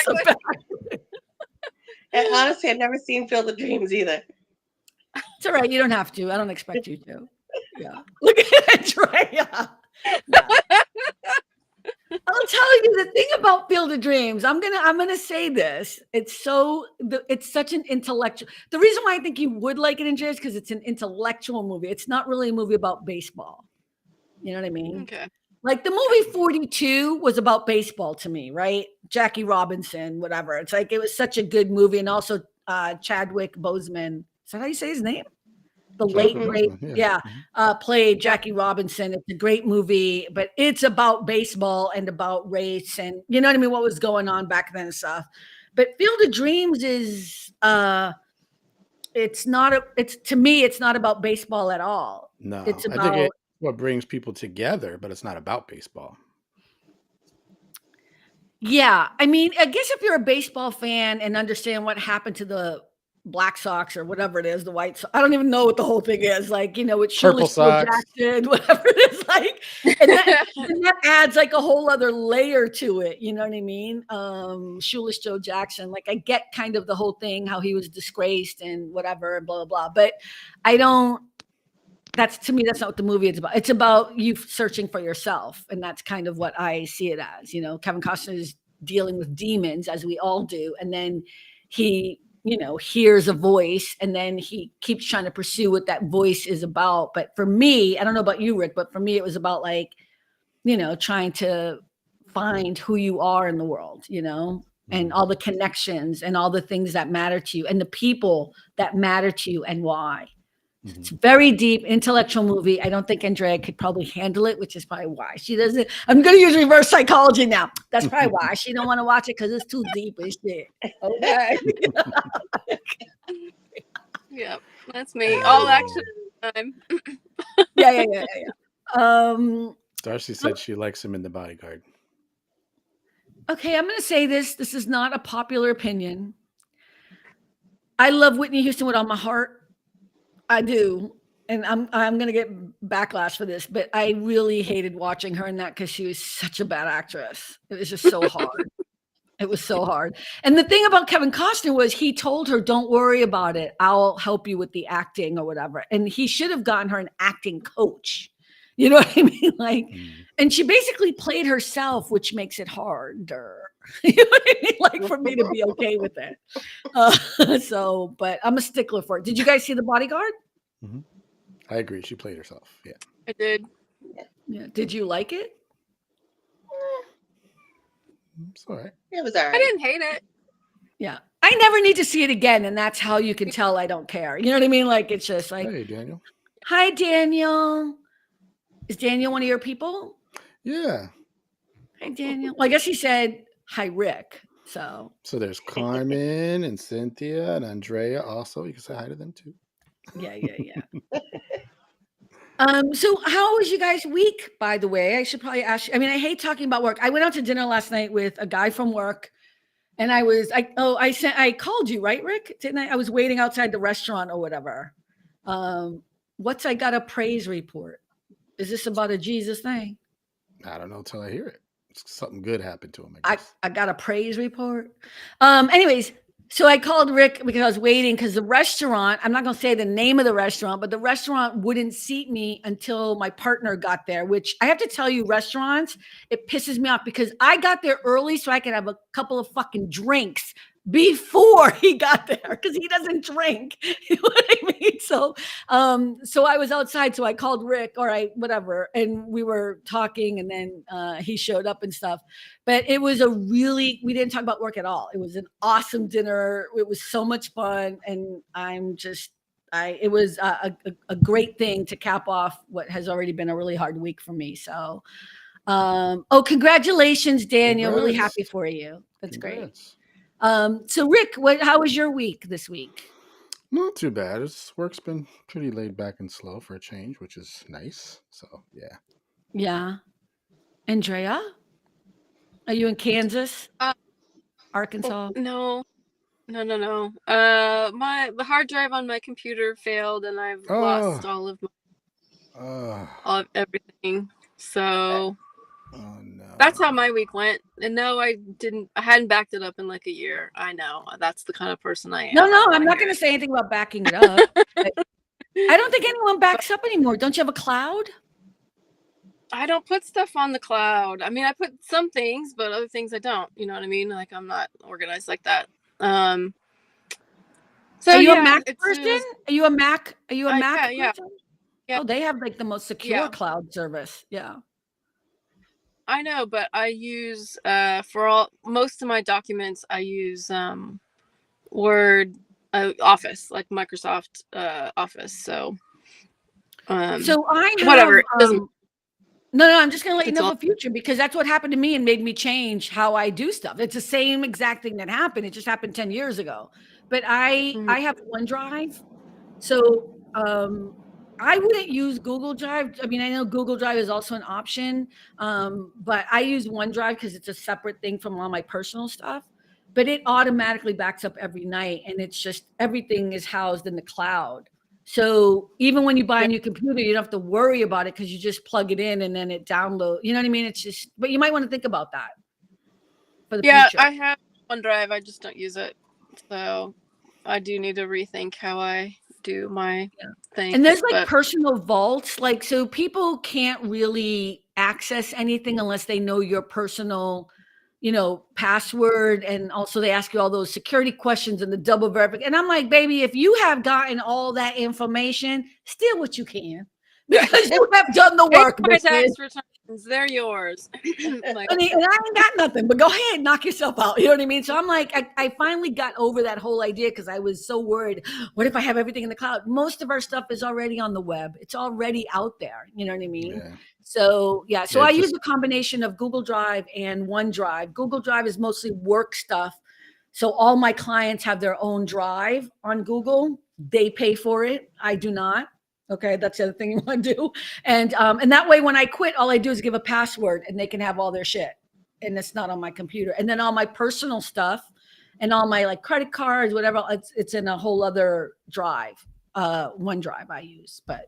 so bad. And honestly, I've never seen Field of Dreams either. It's all right. You don't have to. I don't expect you to. Yeah. Look at Andrea. Yeah. I'll tell you the thing about Field of Dreams. I'm gonna say this. It's such an intellectual. The reason why I think you would like it, Andrea, is because it's an intellectual movie. It's not really a movie about baseball. You know what I mean? Okay. Like the movie 42 was about baseball to me, right? Jackie Robinson, whatever. It's like it was such a good movie, and also Chadwick Boseman. Is that how you say his name? The late Chadwick great, Boseman, yeah, played Jackie Robinson. It's a great movie, but it's about baseball and about race, and you know what I mean. What was going on back then and stuff. But Field of Dreams is, it's not. It's to me, it's not about baseball at all. No, It's I think about it's what brings people together, but it's not about baseball. Yeah, I mean, I guess if you're a baseball fan and understand what happened to the Black Sox or whatever it is, the White Sox, I don't even know what the whole thing is. Like, you know, with Purple Shoeless Joe Sox. Jackson, whatever it is, like, and that adds like a whole other layer to it. You know what I mean? Shoeless Joe Jackson, like, I get kind of the whole thing, how he was disgraced and whatever, blah blah blah. But I don't. That's to me, that's not what the movie is about. It's about you searching for yourself. And that's kind of what I see it as. You know, Kevin Costner is dealing with demons, as we all do. And then he, you know, hears a voice and then he keeps trying to pursue what that voice is about. But for me, I don't know about you, Rick, but for me, it was about like, you know, trying to find who you are in the world, you know, and all the connections and all the things that matter to you and the people that matter to you and why. It's a very deep intellectual movie. I don't think Andrea could probably handle it, which is probably why she doesn't. I'm going to use reverse psychology now. That's probably why she don't want to watch it, because it's too deep and shit. Okay. Yep, that's me. All action time. Yeah. Darcy said she likes him in The Bodyguard. Okay, I'm going to say this. This is not a popular opinion. I love Whitney Houston with all my heart. I do. And I'm going to get backlash for this, but I really hated watching her in that because she was such a bad actress. It was just so hard. It was so hard. And the thing about Kevin Costner was he told her, don't worry about it. I'll help you with the acting or whatever. And he should have gotten her an acting coach. You know what I mean? Like, and she basically played herself, which makes it harder. You know what I mean? Like for me to be okay with it. But I'm a stickler for it. Did you guys see The Bodyguard? Mhm. I agree. She played herself. Yeah. I did. Yeah. Did you like it? It's all right. It was all I right. didn't hate it. Yeah. I never need to see it again. And that's how you can tell I don't care. You know what I mean? Like, it's just like, Hey, Daniel. hi, Daniel. Is Daniel one of your people? Yeah. Hi, Daniel. Well, I guess he said, hi, Rick. So there's Carmen and Cynthia and Andrea also. You can say hi to them too. yeah. So how was you guys' week, by the way? I should probably ask you. I mean, I hate talking about work. I went out to dinner last night with a guy from work, and I called you, right, Rick? Didn't I? I was waiting outside the restaurant or whatever. I got a praise report. Is this about a Jesus thing? I don't know till I hear it. Something good happened to him, I guess. I got a praise report. Anyways, so I called Rick because I was waiting because the restaurant, I'm not going to say the name of the restaurant, but the restaurant wouldn't seat me until my partner got there, which I have to tell you, restaurants, it pisses me off because I got there early so I could have a couple of fucking drinks before he got there because he doesn't drink. You know what I mean? So I was outside, so I called Rick or whatever, and we were talking, and then he showed up and stuff. But it was we didn't talk about work at all. It was an awesome dinner. It was so much fun, and it was a great thing to cap off what has already been a really hard week for me. So, congratulations, Daniel! Congrats. Really happy for you. That's Congrats. great. So Rick, how was your week this week? Not too bad. Work's been pretty laid back and slow for a change, which is nice. So yeah. Yeah. Andrea, are you in Kansas? Arkansas? No. The hard drive on my computer failed, and I've lost all of everything. So oh no. That's how my week went. And no, I hadn't backed it up in like a year. I know. That's the kind of person I am. No, I'm not going to say anything about backing it up. I don't think anyone backs up anymore. Don't you have a cloud? I don't put stuff on the cloud. I mean, I put some things, but other things I don't. You know what I mean? Like, I'm not organized like that. So are you a Mac person? Are you a Mac person? Yeah. Oh, they have like the most secure cloud service. Yeah. I know, but I use most of my documents, I use Word, Office, like Microsoft Office. So I have whatever. No, I'm just going to let you know the future because that's what happened to me and made me change how I do stuff. It's the same exact thing that happened. It just happened 10 years ago. But I have OneDrive. So I wouldn't use Google Drive. I mean, I know Google Drive is also an option, but I use OneDrive because it's a separate thing from all my personal stuff. But it automatically backs up every night, and it's just everything is housed in the cloud. So even when you buy a new computer, you don't have to worry about it because you just plug it in and then it downloads. You know what I mean? It's just, but you might want to think about that for the future. I have OneDrive. I just don't use it. So I do need to rethink how I do my thing. And there's personal vaults, so people can't really access anything unless they know your personal, password. And also they ask you all those security questions and the double verification. And I'm like, baby, if you have gotten all that information, steal what you can because you have done the work. My tax returns, they're yours. And I ain't got nothing, but go ahead, knock yourself out. You know what I mean? So I'm like, I finally got over that whole idea because I was so worried. What if I have everything in the cloud? Most of our stuff is already on the web. It's already out there. You know what I mean? Yeah. So I use a combination of Google Drive and OneDrive. Google Drive is mostly work stuff. So all my clients have their own drive on Google. They pay for it. I do not. Okay, that's the other thing you want to do. And that way when I quit, all I do is give a password and they can have all their shit. And it's not on my computer. And then all my personal stuff and all my credit cards, whatever, it's in a whole other drive, OneDrive I use. But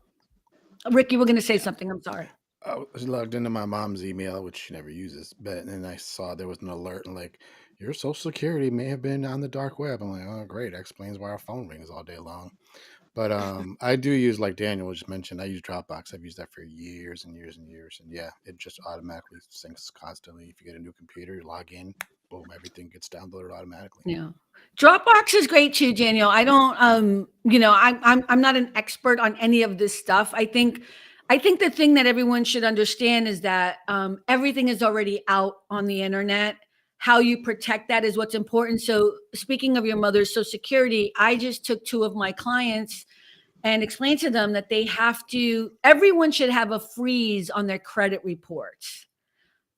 Rick, you were going to say something. I'm sorry. I was logged into my mom's email, which she never uses, but then I saw there was an alert and your social security may have been on the dark web. I'm like, oh, great. That explains why our phone rings all day long. But I do use, like Daniel just mentioned, I use Dropbox. I've used that for years and years and years. And yeah, it just automatically syncs constantly. If you get a new computer, you log in, boom, everything gets downloaded automatically. Yeah. Dropbox is great too, Daniel. I don't I'm not an expert on any of this stuff. I think the thing that everyone should understand is that everything is already out on the internet. How you protect that is what's important. So speaking of your mother's Social Security, I just took 2 of my clients and explained to them that everyone should have a freeze on their credit reports.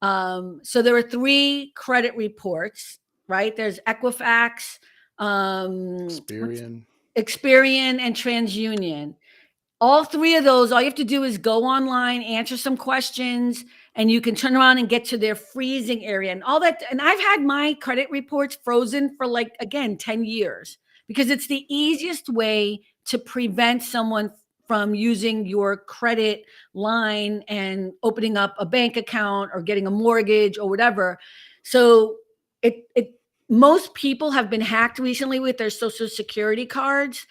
So there are 3 credit reports, right? There's Equifax, Experian. Experian, and TransUnion. All 3 of those, all you have to do is go online, answer some questions, and you can turn around and get to their freezing area and all that. And I've had my credit reports frozen for, like, again, 10 years, because it's the easiest way to prevent someone from using your credit line and opening up a bank account or getting a mortgage or whatever. So most people have been hacked recently with their Social Security cards.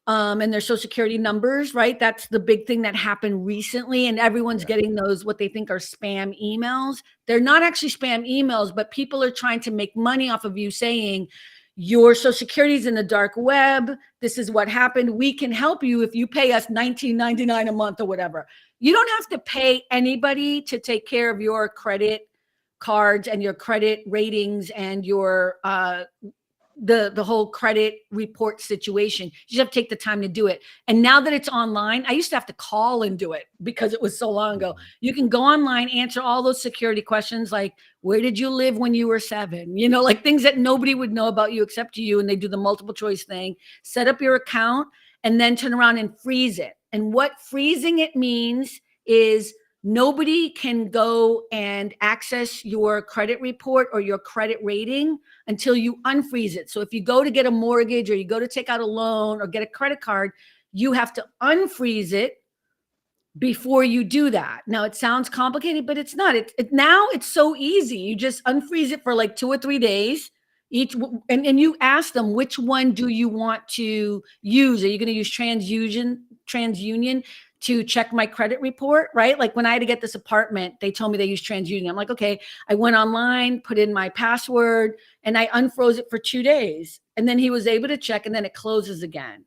And their Social Security numbers, right? That's the big thing that happened recently. And everyone's getting those, what they think are spam emails. They're not actually spam emails, but people are trying to make money off of you saying, your Social Security is in the dark web. This is what happened. We can help you if you pay us $19.99 a month or whatever. You don't have to pay anybody to take care of your credit cards and your credit ratings and your the whole credit report situation. You just have to take the time to do it. And now that it's online, I used to have to call and do it because it was so long ago. You can go online, answer all those security questions like, where did you live when you were 7? You know, like things that nobody would know about you except you. And they do the multiple choice thing, set up your account, and then turn around and freeze it. And what freezing it means is nobody can go and access your credit report or your credit rating until you unfreeze it. So if you go to get a mortgage or you go to take out a loan or get a credit card, you have to unfreeze it before you do that. Now it sounds complicated, but it's not. Now it's so easy. You just unfreeze it for like 2 or 3 days each, and you ask them, which one do you want to use? Are you going to use TransUnion to check my credit report, right? Like when I had to get this apartment, they told me they use TransUnion. I'm like, okay. I went online, put in my password, and I unfroze it for 2 days. And then he was able to check, and then it closes again.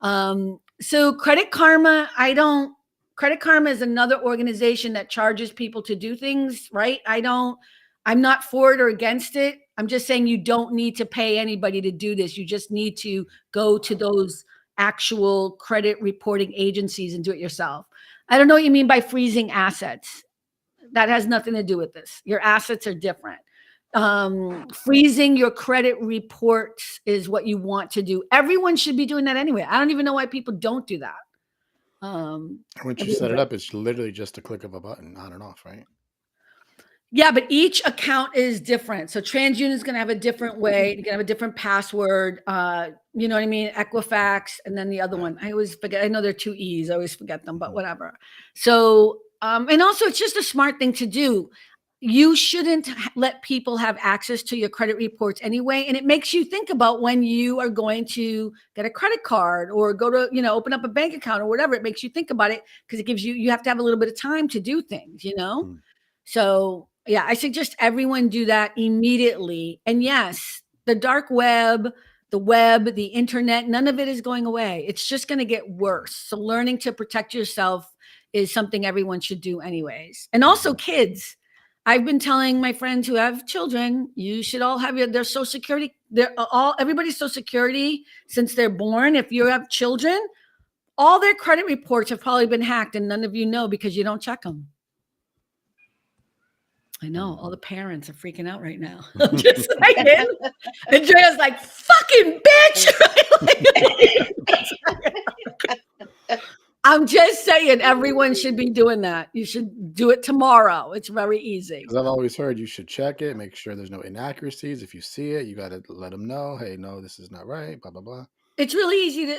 So Credit Karma, Credit Karma is another organization that charges people to do things, right? I'm not for it or against it. I'm just saying you don't need to pay anybody to do this. You just need to go to those actual credit reporting agencies and do it yourself. I don't know what you mean by freezing assets. That has nothing to do with this. Your assets are different. Freezing your credit reports is what you want to do. Everyone should be doing that anyway. I don't even know why people don't do that. Once you set it up, it's literally just a click of a button on and off, right? Yeah, but each account is different. So TransUnion is going to have a different way. You can have a different password. You know what I mean? Equifax, and then the other one. I always forget. I know there are 2 E's. I always forget them, but whatever. So, and also it's just a smart thing to do. You shouldn't let people have access to your credit reports anyway. And it makes you think about when you are going to get a credit card or go to, open up a bank account or whatever. It makes you think about it because it gives you have to have a little bit of time to do things, So yeah, I suggest everyone do that immediately. And yes, the dark web, the internet, none of it is going away. It's just going to get worse. So learning to protect yourself is something everyone should do anyways. And also kids. I've been telling my friends who have children, you should all have their Social Security, everybody's Social Security since they're born. If you have children, all their credit reports have probably been hacked and none of you know because you don't check them. I know all the parents are freaking out right now. I'm just saying. Andrea's like, fucking bitch. I'm just saying everyone should be doing that. You should do it tomorrow. It's very easy. Because I've always heard you should check it, make sure there's no inaccuracies. If you see it, you got to let them know, hey, no, this is not right, blah, blah, blah. It's really easy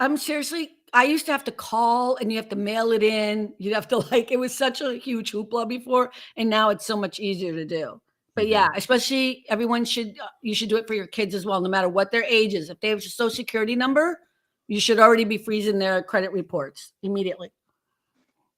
I'm seriously, I used to have to call and you have to mail it in. You have to it was such a huge hoopla before. And now it's so much easier to do. But yeah, especially you should do it for your kids as well, no matter what their age is. If they have a social security number, you should already be freezing their credit reports immediately.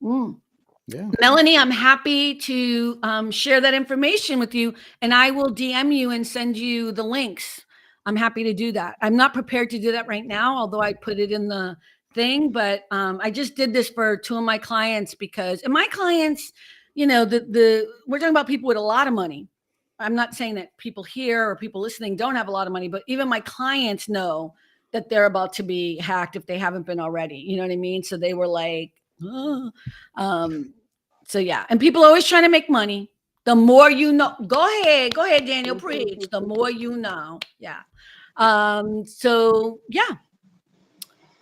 Yeah. Melanie, I'm happy to share that information with you, and I will DM you and send you the links. I'm happy to do that. I'm not prepared to do that right now, although I put it in the thing, but I just did this for 2 of my clients and my clients, we're talking about people with a lot of money. I'm not saying that people here or people listening don't have a lot of money, but even my clients know that they're about to be hacked if they haven't been already. You know what I mean? So they were like, oh. So yeah, and people are always trying to make money. The more you know, go ahead, Daniel, preach. The more you know, yeah. So yeah,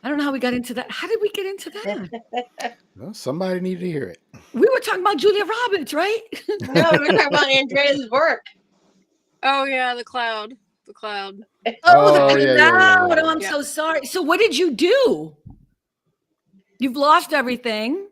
I don't know how we got into that. How did we get into that? Well, somebody needed to hear it. We were talking about Julia Roberts, right? No, we were talking about Andrea's work. Oh yeah, the cloud. The yeah, cloud. yeah. Oh, I'm so sorry. So what did you do? You've lost everything.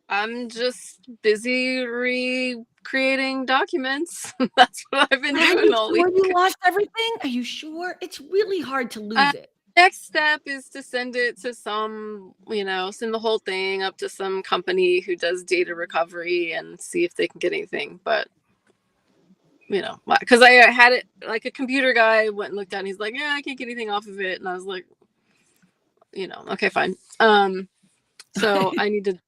I'm just busy recreating documents. That's what I've been doing all week. You lost everything? Are you sure? It's really hard to lose it. Next step is to send it to send the whole thing up to some company who does data recovery and see if they can get anything. But, because I had it, like a computer guy went and looked at it and he's like, yeah, I can't get anything off of it. And I was like, okay, fine. So I need to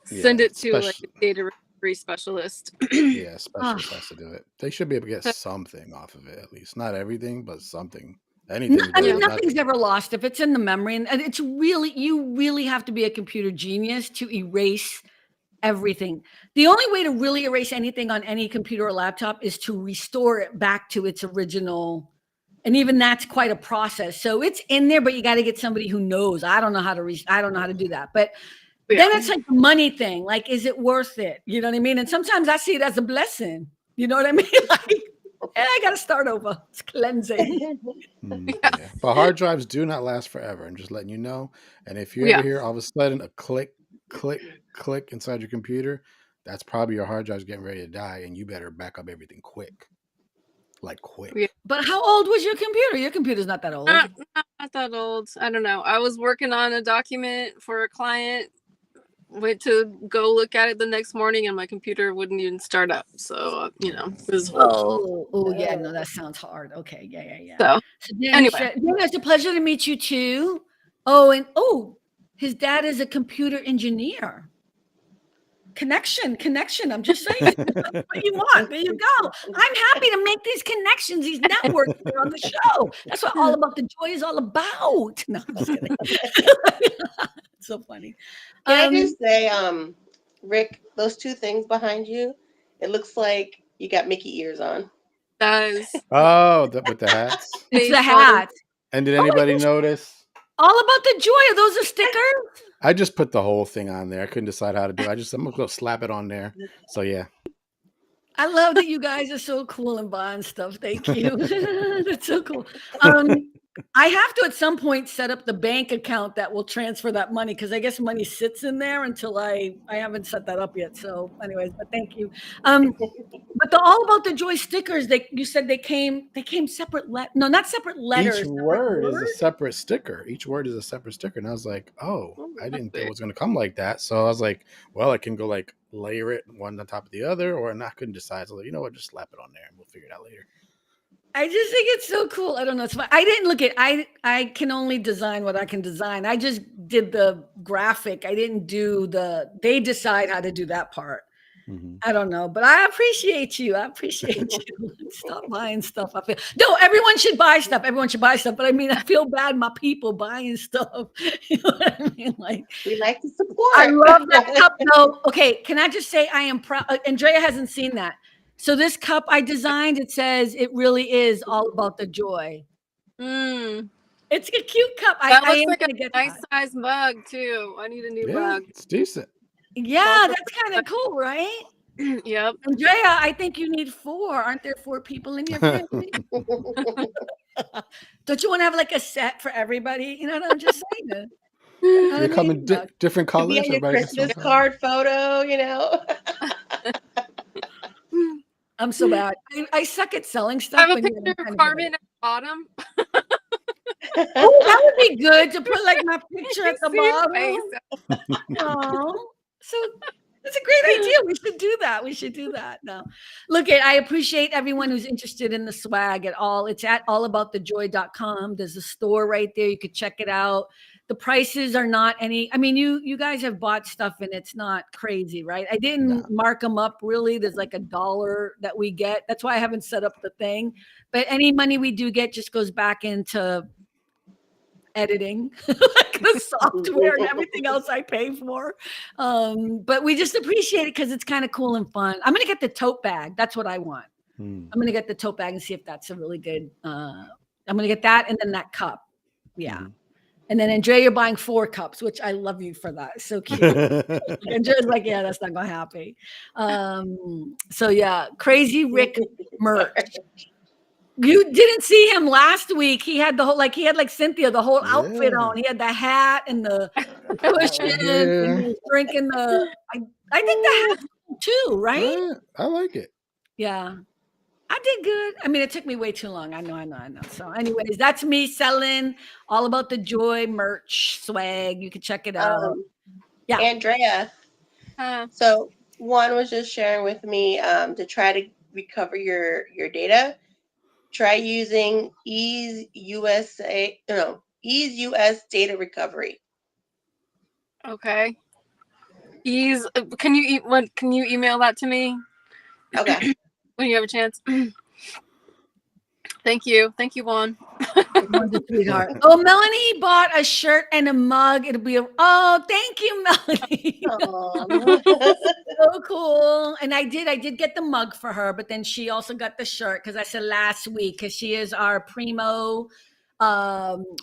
send it to like a data recovery specialist. Yeah, specialist has to do it. They should be able to get something off of it, at least. Not everything, but something. Anything. Nothing's ever lost if it's in the memory, and it's you really have to be a computer genius to erase everything. The only way to really erase anything on any computer or laptop is to restore it back to its original, and even that's quite a process. So it's in there, but you got to get somebody who knows. I don't know how to do that, but then it's like the money thing. Like, is it worth it? You know what I mean? And sometimes I see it as a blessing. You know what I mean? Like, I got to start over. It's cleansing. Yeah. But hard drives do not last forever. I'm just letting you know. And if you ever hear all of a sudden a click, click, click inside your computer, that's probably your hard drive's getting ready to die, and you better back up everything quick. Like quick. Yeah. But how old was your computer? Your computer's not that old. Not that old. I don't know. I was working on a document for a client. Went to go look at it the next morning, and my computer wouldn't even start up. So it was oh yeah, no, that sounds hard. Okay, yeah. So anyway, it's a pleasure to meet you too. Oh, his dad is a computer engineer. Connection. I'm just saying. What you want? There you go. I'm happy to make these connections, these networks here on the show. That's what All About the Joy is all about. No, I'm just kidding. So funny. Can I just say, Rick, those 2 things behind you, it looks like you got Mickey ears on. Does. Oh, with the hats? It's the hat. And did anybody notice? All About the Joy. Are those the stickers? I just put the whole thing on there. I couldn't decide how to do it. I'm going to go slap it on there. So, yeah. I love that you guys are so cool and buying stuff. Thank you. That's so cool. I have to at some point set up the bank account that will transfer that money, because I guess money sits in there until I haven't set that up yet. So anyways, but thank you. But the All About the Joy stickers, you said they came separate. No, not separate letters. Each word is a separate sticker. Each word is a separate sticker. And I was like, oh, I didn't think it was going to come like that. So I was like, well, I can go like layer it one on top of the other, or I couldn't decide. So like, you know what, just slap it on there and we'll figure it out later. I just think it's so cool. I don't know. It's fun. I didn't look at. I can only design what I can design. I just did the graphic. I didn't do they decide how to do that part. Mm-hmm. I don't know, but I appreciate you. You. Stop buying stuff. No, everyone should buy stuff. But I mean, I feel bad my people buying stuff. You know what I mean? Like, we like to support. I love that cup. No, okay. Can I just say I am proud? Andrea hasn't seen that. So this cup I designed, it says it really is all about the joy. It's a cute cup. That looks like a nice size mug too. I need a new mug. It's decent. Yeah, that's kind of cool, right? Yep. Andrea, I think you need 4. Aren't there 4 people in your family? Don't you want to have like a set for everybody? You know what I'm just saying? They come in different colors. Your Christmas card photo, I'm so bad. I suck at selling I stuff, have a but yeah, picture I'm of kind of good at Carmen it. at the bottom. Oh, that would be good to put like my picture You at the see the bottom. face. Oh, so that's a great idea. We should do that. We should do that. No, look at, I appreciate everyone who's interested in the swag at all. It's at allaboutthejoy.com. There's a store right there. You could check it out. The prices are not any, I mean, you guys have bought stuff and it's not crazy, right? I didn't No. mark them up really. There's like $1 that we get. That's why I haven't set up the thing. But any money we do get just goes back into editing, like the software and everything else I pay for. But we just appreciate it because it's kind of cool and fun. I'm gonna get the tote bag. That's what I want. Hmm. I'm gonna get the tote bag and see if that's a really good. I'm gonna get that and then that cup. Yeah. Mhm. And then Andrea, you're buying 4 cups, which I love you for that. So cute. Andrea's like, yeah, that's not gonna happen. So yeah, Crazy Rick merch. You didn't see him last week. He had the whole, like he had like Cynthia, the whole outfit Yeah. on. He had the hat and the cushions, and he was drinking the. I think the hat's cool too, right? I like it. Yeah, I did good. I mean, it took me way too long. I know. So, anyways, that's me selling all about the joy merch swag. You can check it out. Yeah. Andrea. So Juan was just sharing with me to try to recover your data. Try using Ease US data recovery. Okay. Ease. Can you email that to me Okay. when you have a chance? Thank you, Juan. Sweetheart. Oh, Melanie bought a shirt and a mug. It'll be thank you, Melanie. So cool. And I did get the mug for her, but then she also got the shirt because I said last week, because she is our primo,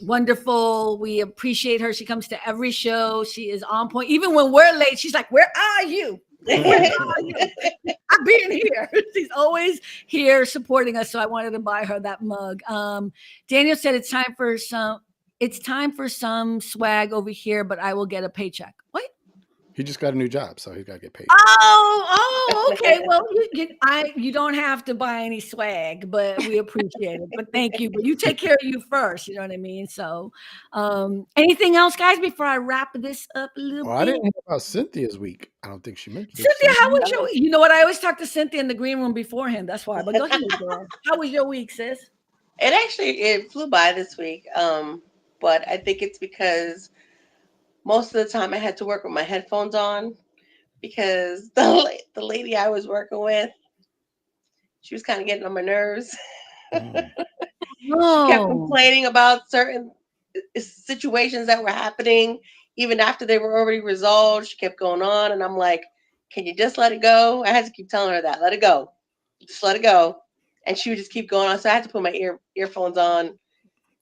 wonderful. We appreciate her. She comes to every show. She is on point. Even when we're late, she's like, where are you? Where are you? I'm being here. She's always here supporting us. So I wanted to buy her that mug. Daniel said it's time for some swag over here, but I will get a paycheck. What? He just got a new job, so he's got to get paid. Oh, okay. Well, you don't have to buy any swag, but we appreciate it. But thank you. But you take care of you first. You know what I mean? So, anything else, guys, before I wrap this up a little Well, I bit? didn't hear about Cynthia's week. I don't think she mentioned Cynthia, how was Oh. your? You know what? I always talk to Cynthia in the green room beforehand. That's why. But go ahead, girl. How was your week, sis? It flew by this week. But I think it's because most of the time I had to work with my headphones on because the lady I was working with, she was kind of getting on my nerves. She kept complaining about certain situations that were happening even after they were already resolved. She kept going on, and I'm like, can you just let it go? I had to keep telling her that, let it go, just let it go. And she would just keep going on, so I had to put my earphones on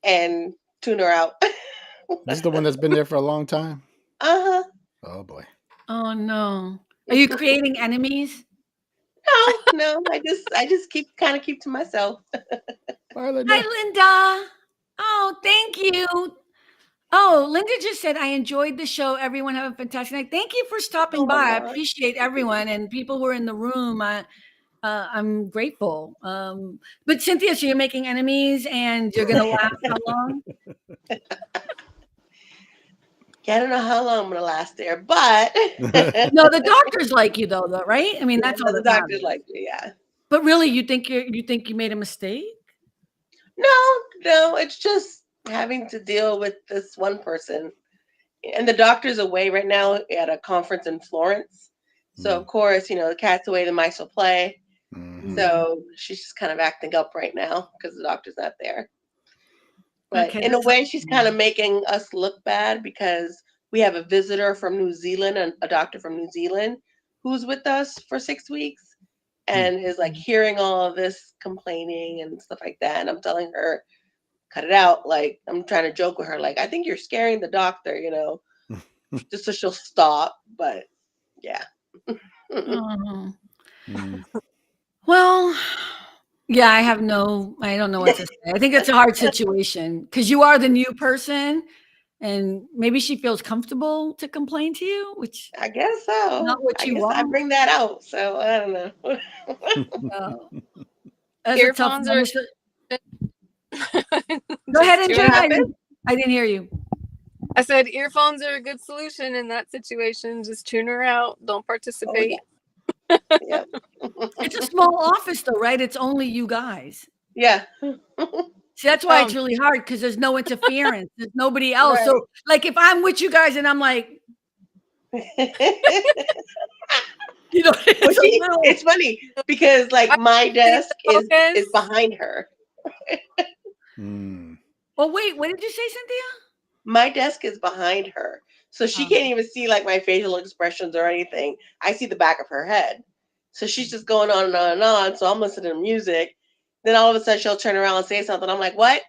and tune her out. This is the one that's been there for a long time. Uh-huh. Oh boy. Oh no. Are you creating enemies? No, I just keep to myself. Bye, Linda. Hi, Linda. Oh, thank you. Oh, Linda just said, I enjoyed the show. Everyone have a fantastic night. Thank you for stopping by. I appreciate everyone and people who are in the room. I'm grateful. But Cynthia, so you're making enemies and you're going to last how long? Yeah, I don't know how long I'm going to last there, but. No, the doctors like you though, right? I mean, that's all the that doctors matters. like me, yeah. But really, you think you made a mistake? No, it's just having to deal with this one person. And the doctor's away right now at a conference in Florence. So, of course, the cat's away, the mice will play. Mhm. So she's just kind of acting up right now because the doctor's not there. But Okay, in a way, she's kind of making us look bad because we have a visitor from New Zealand, and a doctor from New Zealand who's with us for 6 weeks and is like hearing all of this complaining and stuff like that. And I'm telling her, cut it out. Like, I'm trying to joke with her, like, I think you're scaring the doctor, just so she'll stop. But yeah. Oh. Well, yeah, I don't know what to say. I think it's a hard situation because you are the new person and maybe she feels comfortable to complain to you, which I guess so. not what I you guess I want. bring that out. So I don't know. That's a tough Earphones one. are Go ahead, Just Andrea. tune out. I didn't hear you. I said earphones are a good solution in that situation. Just tune her out. Don't participate. Yeah. It's a small office, though, right? It's only you guys. Yeah. See, that's why it's really hard because there's no interference. There's nobody else. Right. So, like, if I'm with you guys and I'm like, you know, Well, it's a see, little. it's funny because like my desk is focus. behind her. Oh, wait, what did you say, Cynthia? My desk is behind her. So she Oh. can't even see like my facial expressions or anything. I see the back of her head. So she's just going on and on and on. So I'm listening to music. Then all of a sudden she'll turn around and say something. I'm like, what?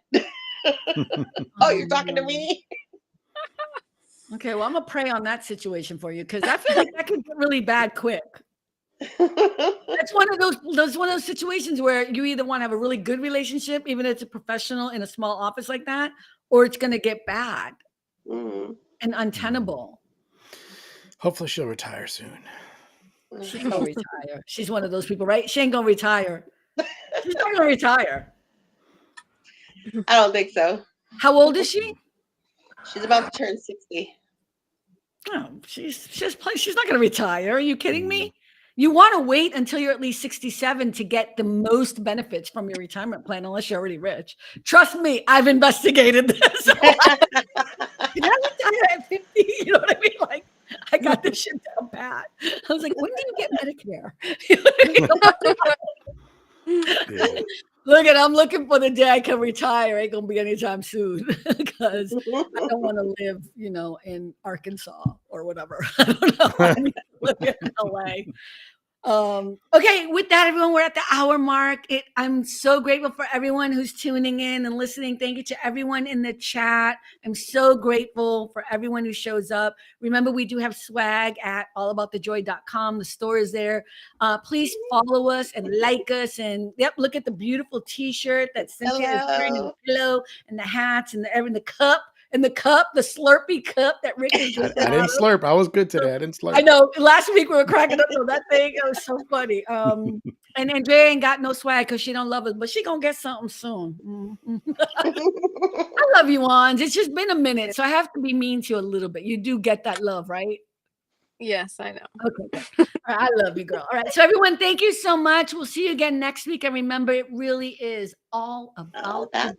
Oh, you're talking to me? Okay, well, I'm gonna pray on that situation for you because I feel like that could get really bad quick. That's one of those situations where you either want to have a really good relationship, even if it's a professional in a small office like that, or it's gonna get bad Mm. and untenable. Hopefully she'll retire soon. She's gonna retire. She's one of those people, right? She ain't gonna retire. She's not gonna retire. I don't think so. How old is she? She's about to turn 60. Oh, she's not gonna retire. Are you kidding me? You want to wait until you're at least 67 to get the most benefits from your retirement plan, unless you're already rich. Trust me, I've investigated this. Can I retire at 50? You know what I mean? Like, I got this shit down pat. I was like, when do you get Medicare? You know what I mean? Yeah. Look, I'm looking for the day I can retire. Ain't gonna be anytime soon because I don't want to live, in Arkansas or whatever. I don't know. I need to live in LA. Okay, with that, everyone, we're at the hour mark. I'm so grateful for everyone who's tuning in and listening. Thank you to everyone in the chat. I'm so grateful for everyone who shows up. Remember, we do have swag at allaboutthejoy.com. The store is there. Please follow us and like us. And look at the beautiful t-shirt that Cynthia is wearing, and the pillow and the hats and the cup. And the cup, the Slurpee cup that Rick is drinking. I didn't slurp. I was good today. I didn't slurp. I know. Last week we were cracking up on that thing. It was so funny. And Andrea ain't got no swag because she don't love us, but she gonna get something soon. I love you, Wands. It's just been a minute, so I have to be mean to you a little bit. You do get that love, right? Yes, I know. Okay, good. All right, I love you, girl. All right, so everyone, thank you so much. We'll see you again next week, and remember, it really is all about